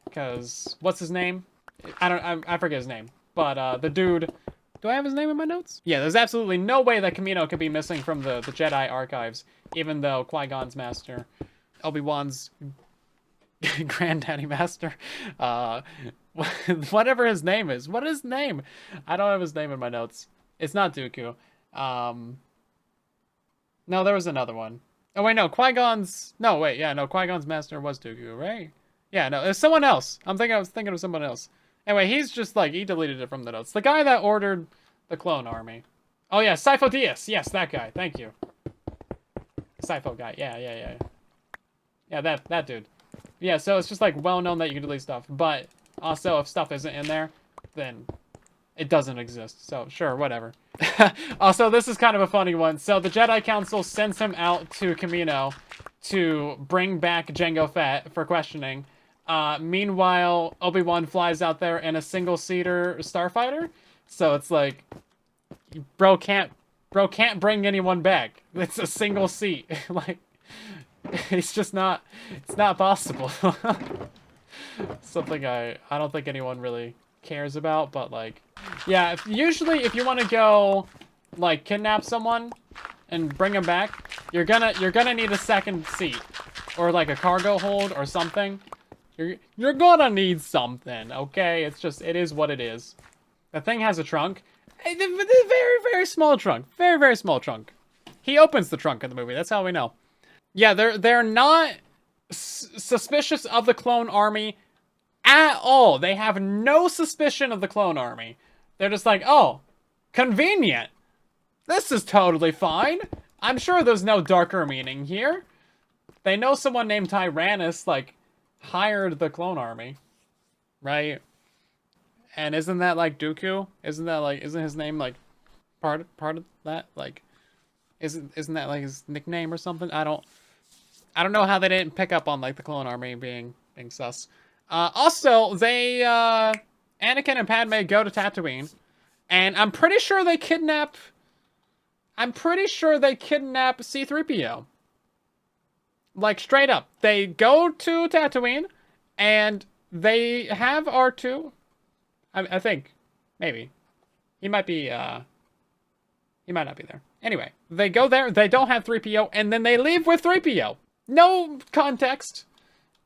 Because what's his name? I forget his name. But the dude Do I have his name in my notes? Yeah, there's absolutely no way that Kamino could be missing from the Jedi archives, even though Qui-Gon's master, Obi-Wan's granddaddy master, whatever his name is. What is his name? I don't have his name in my notes. It's not Dooku. No, there was another one. Oh, wait, no, Qui-Gon's... No, wait, yeah, no, Qui-Gon's master was Dooku, right? Yeah, no, it's someone else. I was thinking of someone else. Anyway, he's just, like, he deleted it from the notes. The guy that ordered the clone army. Oh, yeah, Sifo Dyas. Yes, that guy. Thank you. Sifo guy. Yeah. Yeah, that dude. Yeah, so it's just, like, well-known that you can delete stuff. But, also, if stuff isn't in there, then it doesn't exist. So, sure, whatever. Also, this is kind of a funny one. So, the Jedi Council sends him out to Kamino to bring back Jango Fett for questioning. Meanwhile, Obi-Wan flies out there in a single-seater starfighter. So, it's like, bro can't bring anyone back. It's a single seat. Like, it's just not, it's not possible. Something I don't think anyone really cares about, but like, yeah, usually if you want to go like kidnap someone and bring them back, you're gonna need a second seat or like a cargo hold or something. You're gonna need something, okay? It's just, it is what it is. The thing has a trunk. A very small trunk. Very small trunk. He opens the trunk in the movie. That's how we know. Yeah, they're not suspicious of the clone army at all. They have no suspicion of the clone army. They're just like, oh, convenient. This is totally fine. I'm sure there's no darker meaning here. They know someone named Tyrannus, like, hired the clone army. Right? And isn't that, like, Dooku? Isn't his name, like, part of that? Like, isn't that, like, his nickname or something? I don't know how they didn't pick up on, like, the clone army being sus. Also, they, Anakin and Padme go to Tatooine, and I'm pretty sure they kidnap C-3PO. Like, straight up. They go to Tatooine, and they have R2. I think. Maybe. He might be, he might not be there. Anyway, they go there, they don't have 3PO, and then they leave with 3PO. No context.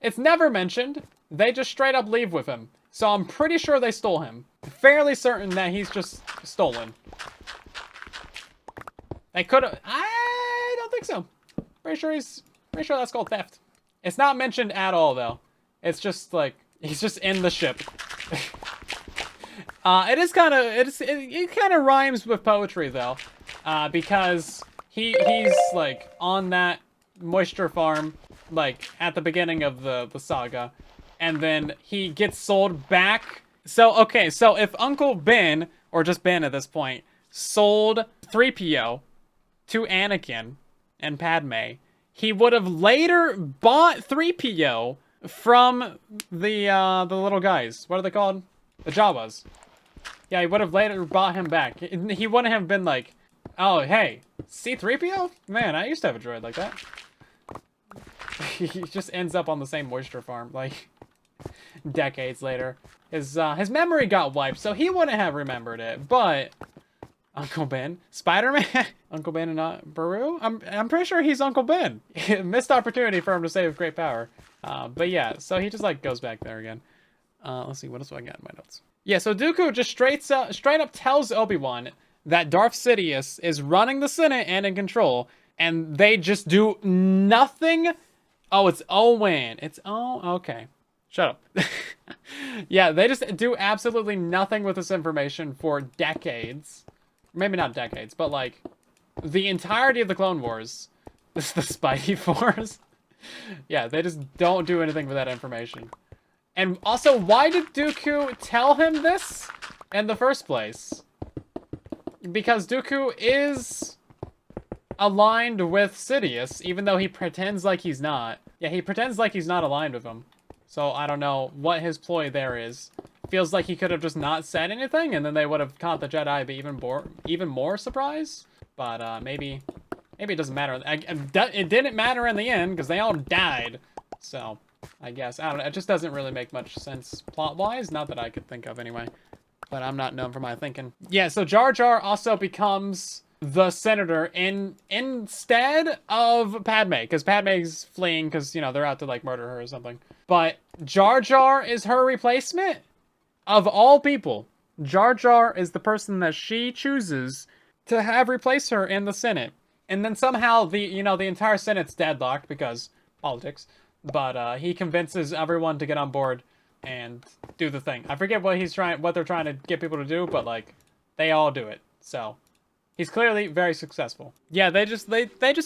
It's never mentioned. They just straight up leave with him. So I'm pretty sure they stole him. Fairly certain that he's just stolen. They could have... I don't think so. Pretty sure that's called theft. It's not mentioned at all, though. It's just, like, he's just in the ship. It kind of rhymes with poetry, though. Because he's, like, on that moisture farm, like, at the beginning of the saga. And then he gets sold back. So, okay, so if Uncle Ben, or just Ben at this point, sold 3PO to Anakin and Padme, he would have later bought 3PO from the little guys. What are they called? The Jawas. Yeah, he would have later bought him back. He wouldn't have been like, oh, hey, C-3PO? Man, I used to have a droid like that. He just ends up on the same moisture farm, like, decades later. His memory got wiped, so he wouldn't have remembered it, but Uncle Ben? Spider-Man? Uncle Ben and not Baru? I'm pretty sure he's Uncle Ben. Missed opportunity for him to say with great power. But yeah, so he just, like, goes back there again. Let's see, what else do I got in my notes? Yeah, so Dooku just straight up tells Obi-Wan that Darth Sidious is running the Senate and in control, and they just do nothing. Oh, it's Owen. Okay. Shut up. Yeah, they just do absolutely nothing with this information for decades. Maybe not decades, but, like, the entirety of the Clone Wars. This is the Spidey Force. Yeah, they just don't do anything with that information. And also, why did Dooku tell him this in the first place? Because Dooku is aligned with Sidious, even though he pretends like he's not. Yeah, he pretends like he's not aligned with him. So I don't know what his ploy there is. Feels like he could have just not said anything, and then they would have caught the Jedi, but even more surprised. But maybe it doesn't matter. It didn't matter in the end because they all died. So I guess I don't know. It just doesn't really make much sense plot-wise. Not that I could think of anyway. but I'm not known for my thinking. Yeah, so Jar Jar also becomes the senator instead of Padme, because Padme's fleeing because, you know, they're out to, like, murder her or something. But Jar Jar is her replacement? Of all people, Jar Jar is the person that she chooses to have replace her in the Senate. And then somehow the entire Senate's deadlocked because politics. But he convinces everyone to get on board and do the thing. I forget what they're trying to get people to do, but like they all do it. So he's clearly very successful. Yeah, they just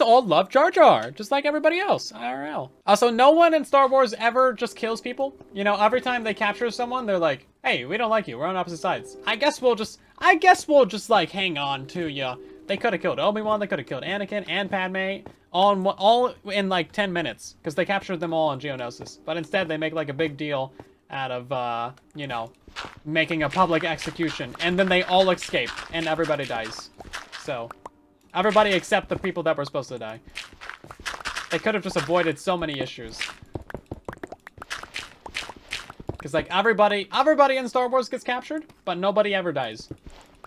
all love Jar Jar, just like everybody else. IRL. Also, no one in Star Wars ever just kills people. You know, every time they capture someone, they're like, "Hey, we don't like you. We're on opposite sides. I guess we'll just like hang on to you." They could have killed Obi-Wan. They could have killed Anakin and Padme all in like 10 minutes because they captured them all in Geonosis. But instead, they make like a big deal out of you know, making a public execution, and then they all escape and everybody dies. So, everybody except the people that were supposed to die. They could have just avoided so many issues. Because, like, everybody in Star Wars gets captured, but nobody ever dies.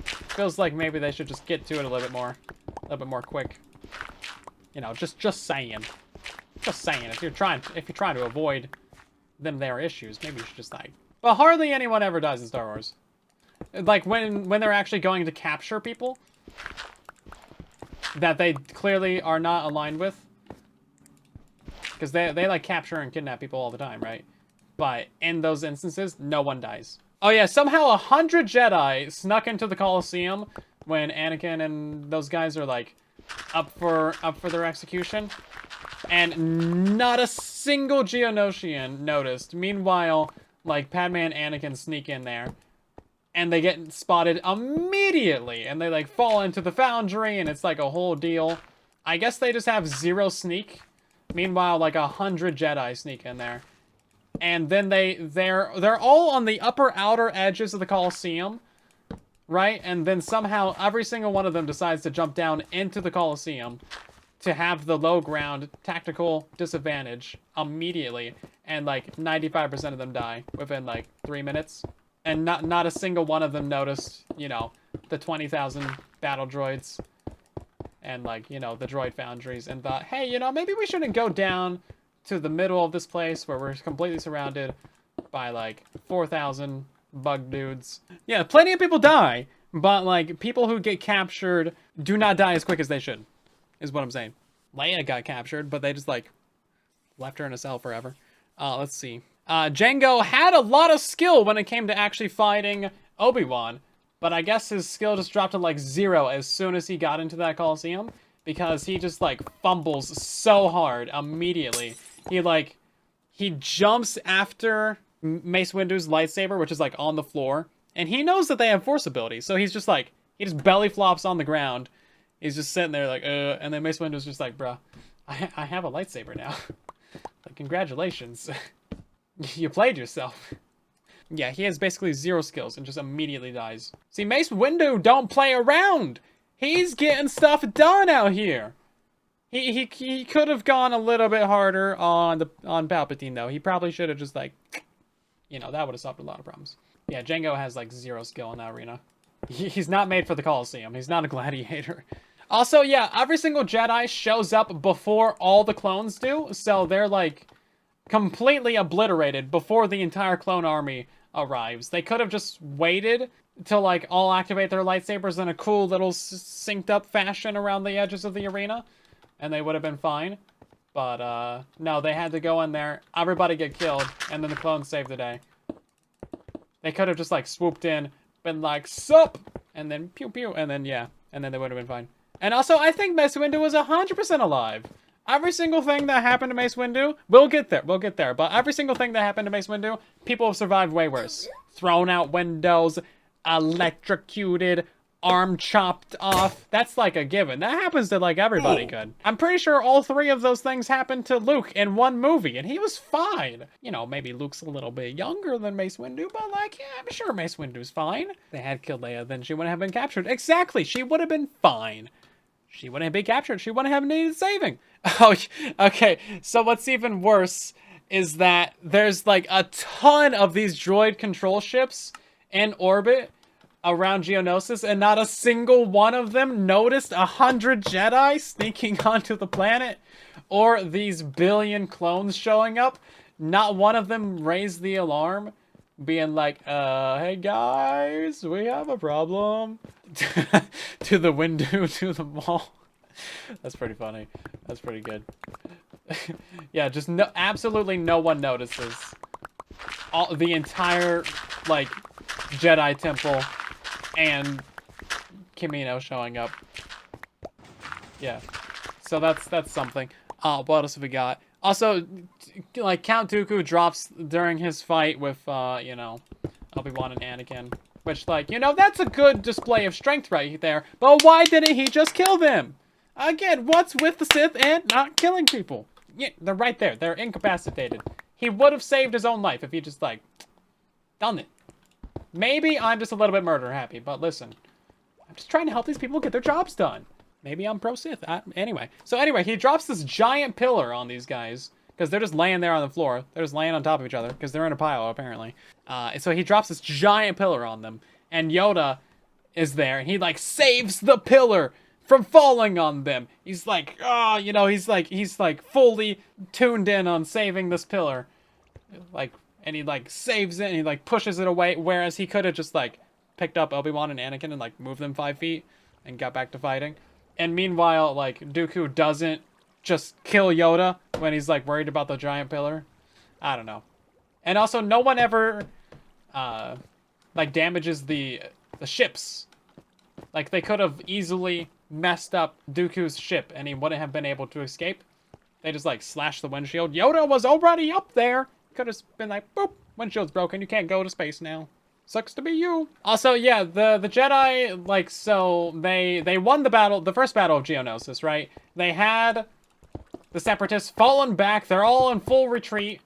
Feels like maybe they should just get to it a little bit more quick. You know, just saying. Just saying, if you're trying to avoid their issues, maybe you should just, like... But hardly anyone ever dies in Star Wars. Like, when they're actually going to capture people that they clearly are not aligned with. Because they like, capture and kidnap people all the time, right? But in those instances, no one dies. Oh yeah, somehow 100 Jedi snuck into the Colosseum when Anakin and those guys are, like, up for their execution. And not a single Geonosian noticed. Meanwhile, like, Padme and Anakin sneak in there. And they get spotted immediately. And they, like, fall into the foundry, and it's, like, a whole deal. I guess they just have 0 sneak. Meanwhile, like, 100 Jedi sneak in there. And then they're all on the upper outer edges of the Colosseum. Right? And then somehow every single one of them decides to jump down into the Colosseum to have the low ground tactical disadvantage immediately. And, like, 95% of them die within, like, 3 minutes. And not a single one of them noticed, you know, the 20,000 battle droids. And, like, you know, the droid foundries. And thought, hey, you know, maybe we shouldn't go down to the middle of this place where we're completely surrounded by, like, 4,000 bug dudes. Yeah, plenty of people die. But, like, people who get captured do not die as quick as they should. Is what I'm saying. Leia got captured, but they just, like, left her in a cell forever. Let's see. Jango had a lot of skill when it came to actually fighting Obi-Wan, but I guess his skill just dropped to, like, 0 as soon as he got into that Coliseum, because he just, like, fumbles so hard immediately. He jumps after Mace Windu's lightsaber, which is, like, on the floor, and he knows that they have force ability, so he's just, like, he just belly flops on the ground. He's just sitting there like, and then Mace Windu's just like, bruh, I have a lightsaber now. Like, congratulations. You played yourself. Yeah, he has basically 0 skills and just immediately dies. See, Mace Windu don't play around. He's getting stuff done out here. He could have gone a little bit harder on Palpatine, though. He probably should have just, like, you know, that would have solved a lot of problems. Yeah, Jango has, like, 0 skill in that arena. He's not made for the Colosseum. He's not a gladiator. Also, yeah, every single Jedi shows up before all the clones do, so they're, like, completely obliterated before the entire clone army arrives. They could have just waited to, like, all activate their lightsabers in a cool little synced up fashion around the edges of the arena, and they would have been fine. But, no, they had to go in there, everybody get killed, and then the clones save the day. They could have just, like, swooped in, been like, sup, and then pew pew, and then, yeah, and then they would have been fine. And also, I think Mace Windu was 100% alive. Every single thing that happened to Mace Windu, we'll get there, but every single thing that happened to Mace Windu, people have survived way worse. Thrown out windows, electrocuted, arm chopped off. That's like a given. That happens to, like, everybody good. I'm pretty sure all 3 of those things happened to Luke in one movie, and he was fine. You know, maybe Luke's a little bit younger than Mace Windu, but, like, yeah, I'm sure Mace Windu's fine. If they had killed Leia, then she wouldn't have been captured. Exactly, she would have been fine. She wouldn't have been captured. She wouldn't have needed saving. Oh, okay. So what's even worse is that there's, like, a ton of these droid control ships in orbit around Geonosis, and not a single one of them noticed 100 Jedi sneaking onto the planet, or these billion clones showing up. Not one of them raised the alarm, being like, hey guys, we have a problem. To the window, to the mall. That's pretty funny. That's pretty good. Yeah, just no, absolutely no one notices. The entire, like, Jedi Temple and Kamino showing up. Yeah. So that's something. What else have we got? Also, like, Count Dooku drops during his fight with, you know, Obi-Wan and Anakin. Which, like, you know, that's a good display of strength right there. But why didn't he just kill them? Again, what's with the Sith and not killing people? Yeah, they're right there. They're incapacitated. He would have saved his own life if he just, like, done it. Maybe I'm just a little bit murder happy, but listen. I'm just trying to help these people get their jobs done. Maybe I'm pro-Sith. Anyway. So anyway, he drops this giant pillar on these guys. Because they're just laying there on the floor. They're just laying on top of each other. Because they're in a pile, apparently. So he drops this giant pillar on them. And Yoda is there. And he, like, saves the pillar from falling on them. He's like, oh, you know, he's like fully tuned in on saving this pillar. Like, and he, like, saves it. And he, like, pushes it away. Whereas he could have just, like, picked up Obi-Wan and Anakin and, like, moved them 5 feet. And got back to fighting. And meanwhile, like, Dooku doesn't just kill Yoda when he's, like, worried about the giant pillar. I don't know. And also, no one ever, like, damages the ships. Like, they could have easily messed up Dooku's ship, and he wouldn't have been able to escape. They just, like, slashed the windshield. Yoda was already up there. Could have been like, boop, windshield's broken. You can't go to space now. Sucks to be you. Also, yeah, the Jedi, like, so they won the battle, the first battle of Geonosis, right? They had the Separatists fallen back. They're all in full retreat.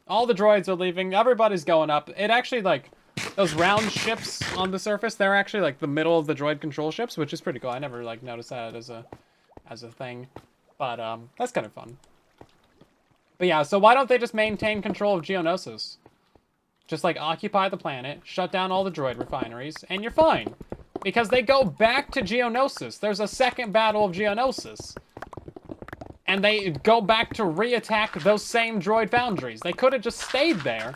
All the droids are leaving. Everybody's going up. It actually, like, those round ships on the surface, they're actually, like, the middle of the droid control ships, which is pretty cool. I never, like, noticed that as a thing. But, that's kind of fun. But yeah, so why don't they just maintain control of Geonosis? Just, like, occupy the planet, shut down all the droid refineries, and you're fine. Because they go back to Geonosis. There's a second battle of Geonosis. And they go back to re-attack those same droid foundries. They could have just stayed there.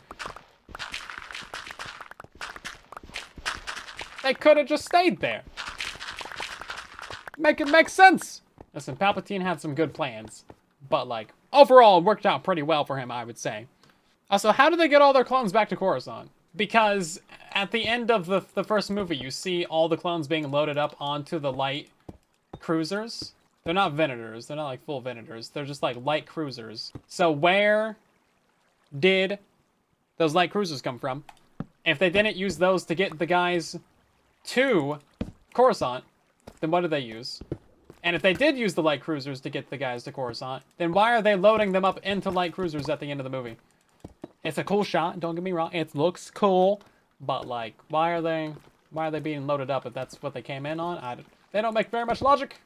They could have just stayed there. Make it make sense. Listen, Palpatine had some good plans. But, like, overall, it worked out pretty well for him, I would say. Also, how did they get all their clones back to Coruscant? Because at the end of the first movie, you see all the clones being loaded up onto the light cruisers. They're not Venators. They're not, like, full Venators. They're just, like, light cruisers. So where did those light cruisers come from? If they didn't use those to get the guys to Coruscant, then what did they use? And if they did use the light cruisers to get the guys to Coruscant, then why are they loading them up into light cruisers at the end of the movie? It's a cool shot, don't get me wrong. It looks cool, but, like, why are they being loaded up if that's what they came in on? They don't make very much logic.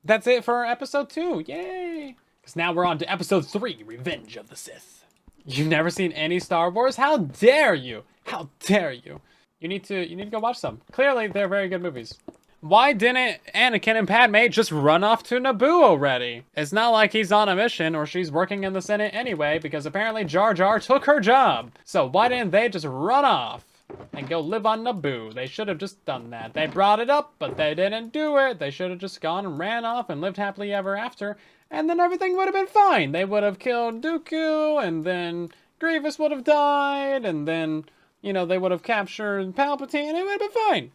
That's it for episode 2. Yay! Because now we're on to episode 3, Revenge of the Sith. You've never seen any Star Wars? How dare you? How dare you? You need to go watch some. Clearly, they're very good movies. Why didn't Anakin and Padme just run off to Naboo already? It's not like he's on a mission or she's working in the Senate anyway, because apparently Jar Jar took her job. So why didn't they just run off and go live on Naboo? They should have just done that. They brought it up, but they didn't do it. They should have just gone and ran off and lived happily ever after, and then everything would have been fine. They would have killed Dooku, and then Grievous would have died, and then, you know, they would have captured Palpatine, and it would have been fine.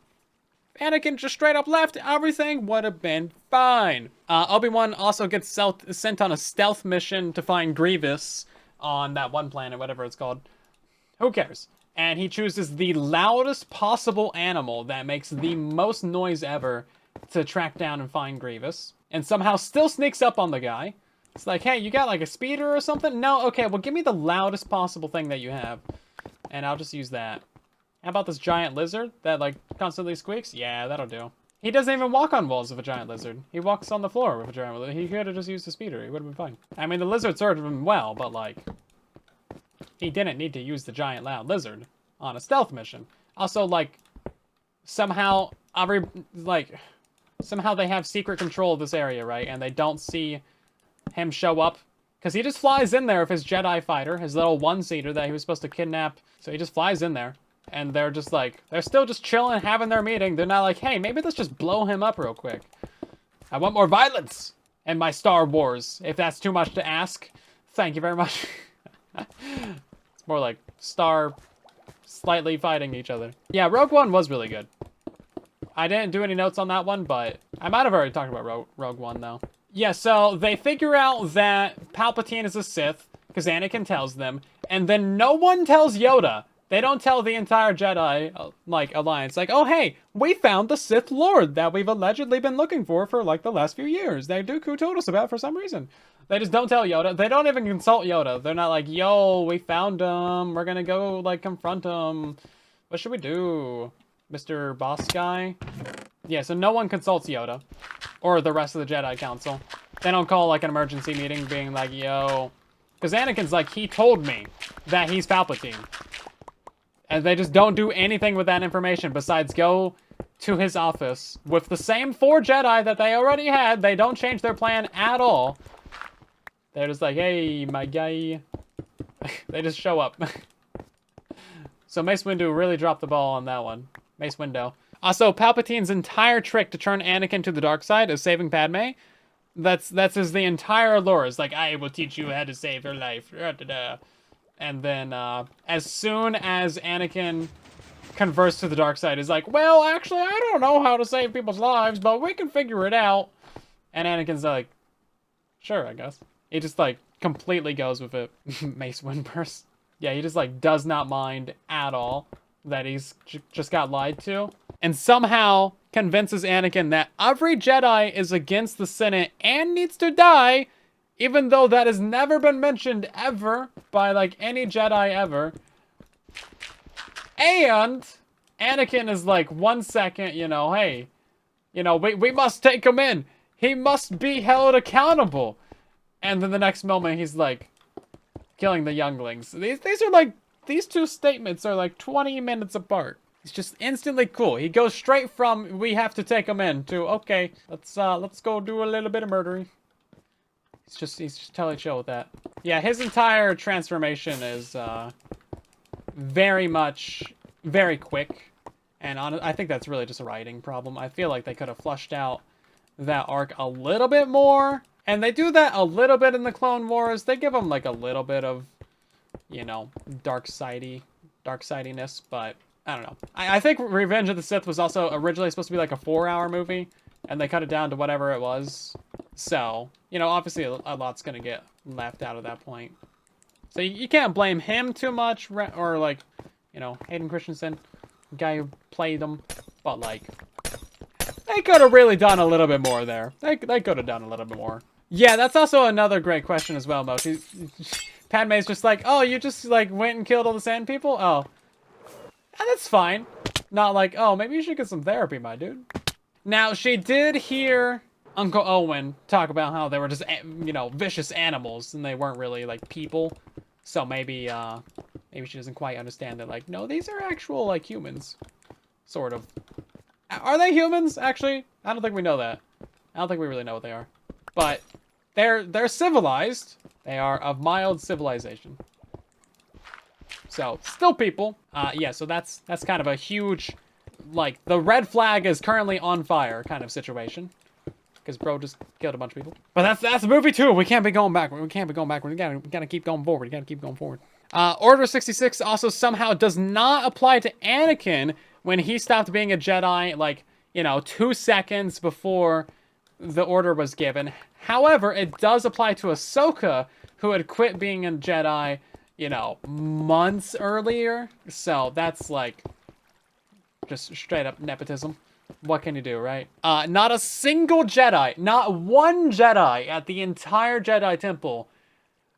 Anakin just straight up left, everything would have been fine. Obi-Wan also gets sent on a stealth mission to find Grievous on that one planet, whatever it's called. Who cares? And he chooses the loudest possible animal that makes the most noise ever to track down and find Grievous. And somehow still sneaks up on the guy. It's like, hey, you got like a speeder or something? No? Okay, well give me the loudest possible thing that you have. And I'll just use that. How about this giant lizard that, like, constantly squeaks? Yeah, that'll do. He doesn't even walk on walls with a giant lizard. He walks on the floor with a giant lizard. He could have just used a speeder. He would have been fine. I mean, the lizard served him well, but, like, he didn't need to use the giant loud lizard on a stealth mission. Also, like, somehow somehow they have secret control of this area, right? And they don't see him show up. Because he just flies in there with his Jedi fighter, his little one-seater that he was supposed to kidnap. So he just flies in there. And they're just like, they're still just chilling, having their meeting. They're not like, hey, maybe let's just blow him up real quick. I want more violence in my Star Wars. If that's too much to ask, thank you very much. It's more like slightly fighting each other. Yeah, Rogue One was really good. I didn't do any notes on that one, but I might have already talked about Rogue One, though. Yeah, so they figure out that Palpatine is a Sith, because Anakin tells them, and then no one tells Yoda. They don't tell the entire Jedi, Alliance, like, oh, hey, we found the Sith Lord that we've allegedly been looking for, the last few years, that Dooku told us about for some reason. They just don't tell Yoda. They don't even consult Yoda. They're not like, yo, we found him. We're gonna go, confront him. What should we do, Mr. Boss Guy? Yeah, so no one consults Yoda. Or the rest of the Jedi Council. They don't call, an emergency meeting being like, yo... Because Anakin's like, he told me that he's Palpatine. And they just don't do anything with that information besides go to his office with the same 4 Jedi that they already had. They don't change their plan at all. They're just like, hey, my guy. They just show up. So Mace Windu really dropped the ball on that one. Mace Windu. Also, Palpatine's entire trick to turn Anakin to the dark side is saving Padme. That's the entire lore. It's like, I will teach you how to save her life. And then, as soon as Anakin converts to the dark side, is like, well, actually, I don't know how to save people's lives, but we can figure it out. And Anakin's like, sure, I guess. He just, completely goes with it. Mace Winburst. Yeah, he just, does not mind at all that he's just got lied to. And somehow convinces Anakin that every Jedi is against the Senate and needs to die, even though that has never been mentioned ever by, any Jedi ever. And Anakin is like, 1 second, hey, we must take him in. He must be held accountable. And then the next moment, he's like, killing the younglings. These two statements are 20 minutes apart. He's just instantly cool. He goes straight from, we have to take him in, to, okay, let's go do a little bit of murdering. He's just totally chill with that. Yeah, his entire transformation is, very quick. And I think that's really just a writing problem. I feel like they could have flushed out that arc a little bit more. And they do that a little bit in the Clone Wars. They give him, a little bit of, dark sidiness, but... I don't know. I think Revenge of the Sith was also originally supposed to be a 4-hour movie, and they cut it down to whatever it was. So, obviously a lot's gonna get left out of that point. So you can't blame him too much, or Hayden Christensen, the guy who played them. But they could have really done a little bit more there. They could have done a little bit more. Yeah, that's also another great question as well, Mo. Padme's just like, oh, you just went and killed all the Sand people? Oh. And that's fine. Not like, oh, maybe you should get some therapy, my dude. Now, she did hear Uncle Owen talk about how they were just, vicious animals, and they weren't really, people. So maybe she doesn't quite understand that, no, these are actual, humans. Sort of. Are they humans, actually? I don't think we know that. I don't think we really know what they are. But they're civilized. They are of mild civilization. So, still people. Yeah, so that's kind of a huge, the red flag is currently on fire kind of situation. Because bro just killed a bunch of people. But that's movie 2. We can't be going backward. We can't be going backward. We gotta keep going forward. We gotta keep going forward. Order 66 also somehow does not apply to Anakin when he stopped being a Jedi, 2 seconds before the order was given. However, it does apply to Ahsoka, who had quit being a Jedi, months earlier. So that's just straight up nepotism. What can you do, right? Not a single Jedi, not one Jedi at the entire Jedi Temple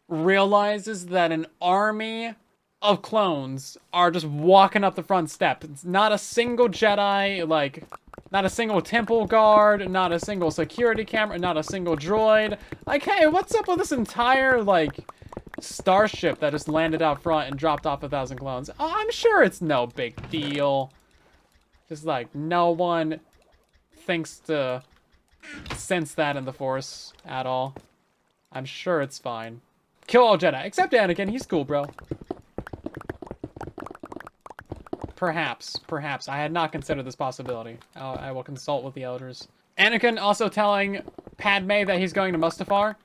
realizes that an army of clones are just walking up the front step. It's not a single Jedi, not a single temple guard, not a single security camera, not a single droid. Hey, what's up with this entire, starship that just landed out front and dropped off 1,000 clones? I'm sure it's no big deal. Just like, no one thinks to sense that in the Force at all. I'm sure it's fine. Kill all Jedi, except Anakin. He's cool, bro. Perhaps. I had not considered this possibility. I will consult with the elders. Anakin also telling Padme that he's going to Mustafar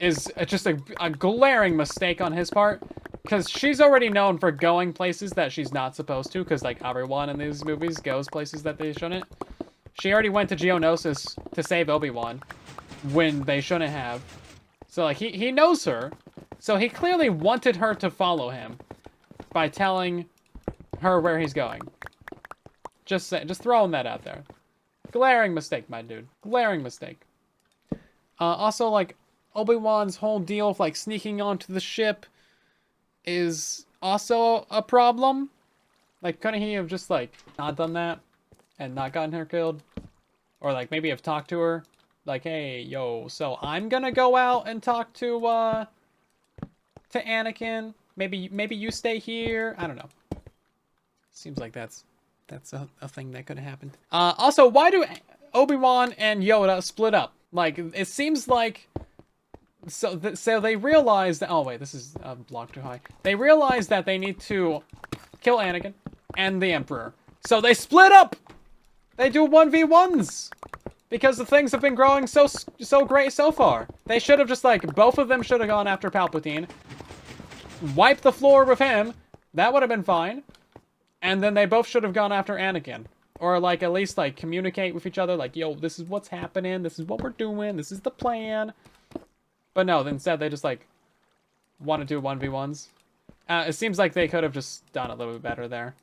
is just a glaring mistake on his part. Because she's already known for going places that she's not supposed to. Because, like, everyone in these movies goes places that they shouldn't. She already went to Geonosis to save Obi-Wan when they shouldn't have. So, like, he knows her. So he clearly wanted her to follow him by telling her where he's going. Just throwing that out there. Glaring mistake, my dude. Glaring mistake. Also, like, Obi-Wan's whole deal of, like, sneaking onto the ship is also a problem. Like, couldn't he have just, like, not done that and not gotten her killed? Or, like, maybe have talked to her. Like, hey, yo, so I'm gonna go out and talk to Anakin. Maybe you stay here. I don't know. Seems like that's a thing that could have happened. Also, why do Obi-Wan and Yoda split up? Like, it seems like... So they realize that... Oh, wait, this is a block too high. They realize that they need to kill Anakin and the Emperor. So they split up! They do 1v1s! Because the things have been growing so great so far. They should have just, like, both of them should have gone after Palpatine. Wiped the floor with him. That would have been fine. And then they both should have gone after Anakin. Or, like, at least, like, communicate with each other. Like, yo, this is what's happening. This is what we're doing. This is the plan. But no, instead they just, like, want to do 1v1s. It seems like they could have just done a little bit better there.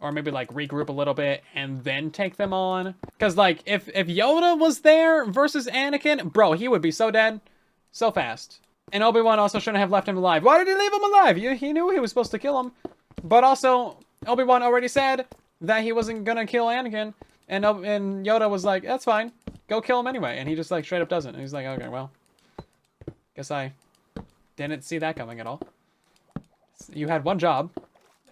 Or maybe, like, regroup a little bit and then take them on. Because, like, if Yoda was there versus Anakin, bro, he would be so dead so fast. And Obi-Wan also shouldn't have left him alive. Why did he leave him alive? He knew he was supposed to kill him. But also, Obi-Wan already said that he wasn't gonna kill Anakin. And Yoda was like, that's fine. Go kill him anyway. And he just, like, straight up doesn't. And he's like, okay, well. Guess I didn't see that coming at all. You had one job.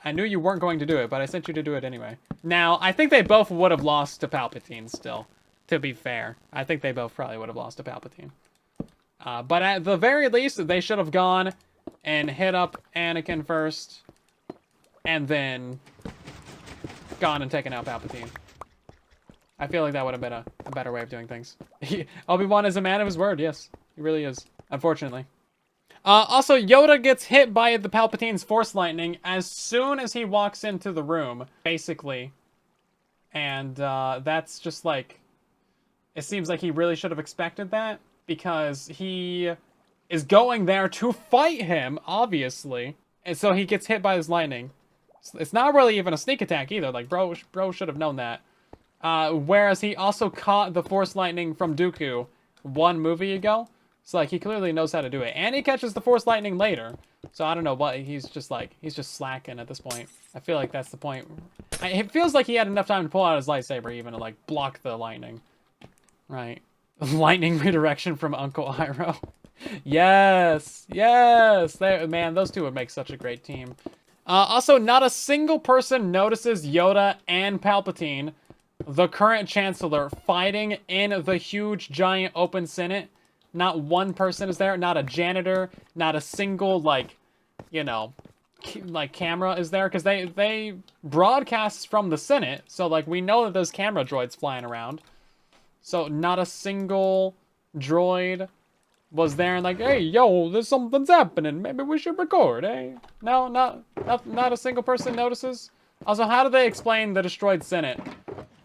I knew you weren't going to do it, but I sent you to do it anyway. Now, I think they both would have lost to Palpatine still, to be fair. I think they both probably would have lost to Palpatine. But at the very least, they should have gone and hit up Anakin first, and then gone and taken out Palpatine. I feel like that would have been a better way of doing things. Obi-Wan is a man of his word, yes. He really is, unfortunately. Also, Yoda gets hit by the Palpatine's Force Lightning as soon as he walks into the room, basically. And that's just like... It seems like he really should have expected that, because he is going there to fight him, obviously. And so he gets hit by his lightning. It's not really even a sneak attack either. Like, bro should have known that. Whereas he also caught the Force Lightning from Dooku one movie ago. So, like, he clearly knows how to do it. And he catches the Force Lightning later. So, I don't know what... He's just slacking at this point. I feel like that's the point. It feels like he had enough time to pull out his lightsaber even to, like, block the lightning. Right. Lightning redirection from Uncle Iroh. Yes! Yes! Man, those two would make such a great team. Also, not a single person notices Yoda and Palpatine, the current Chancellor, fighting in the huge, giant, open Senate. Not one person is there. Not a janitor. Not a single, like, you know, like, camera is there. Because they broadcast from the Senate. So, like, we know that there's camera droids flying around. So, not a single droid was there and like, hey, yo, there's something's happening. Maybe we should record, eh? No, not a single person notices. Also, how do they explain the destroyed Senate?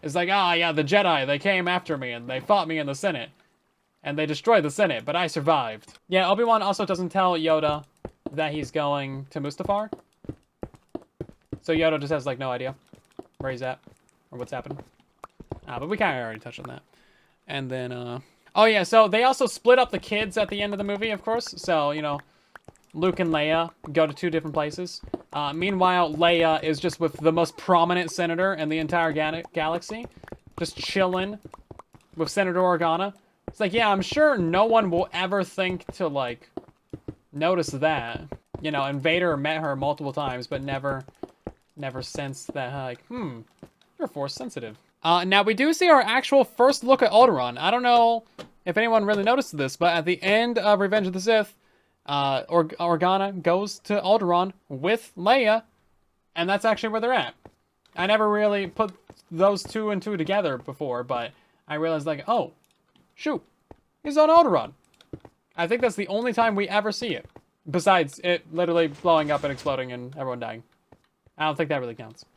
It's like, ah, yeah, the Jedi, they came after me and they fought me in the Senate. And they destroyed the Senate, but I survived. Yeah, Obi-Wan also doesn't tell Yoda that he's going to Mustafar. So Yoda just has, like, no idea where he's at or what's happening. But we kind of already touched on that. And then, oh yeah, so they also split up the kids at the end of the movie, of course. So, you know, Luke and Leia go to 2 different places. Meanwhile, Leia is just with the most prominent senator in the entire galaxy. Just chilling with Senator Organa. It's like, yeah, I'm sure no one will ever think to, like, notice that. You know, and Vader met her multiple times, but never never sensed that, like, you're force sensitive. Now we do see our actual first look at Alderaan. I don't know if anyone really noticed this, but at the end of Revenge of the Sith, Organa goes to Alderaan with Leia, and that's actually where they're at. I never really put those two and two together before, but I realized, like, oh, shoot, he's on Alderaan. I think that's the only time we ever see it, besides it literally blowing up and exploding and everyone dying. I don't think that really counts.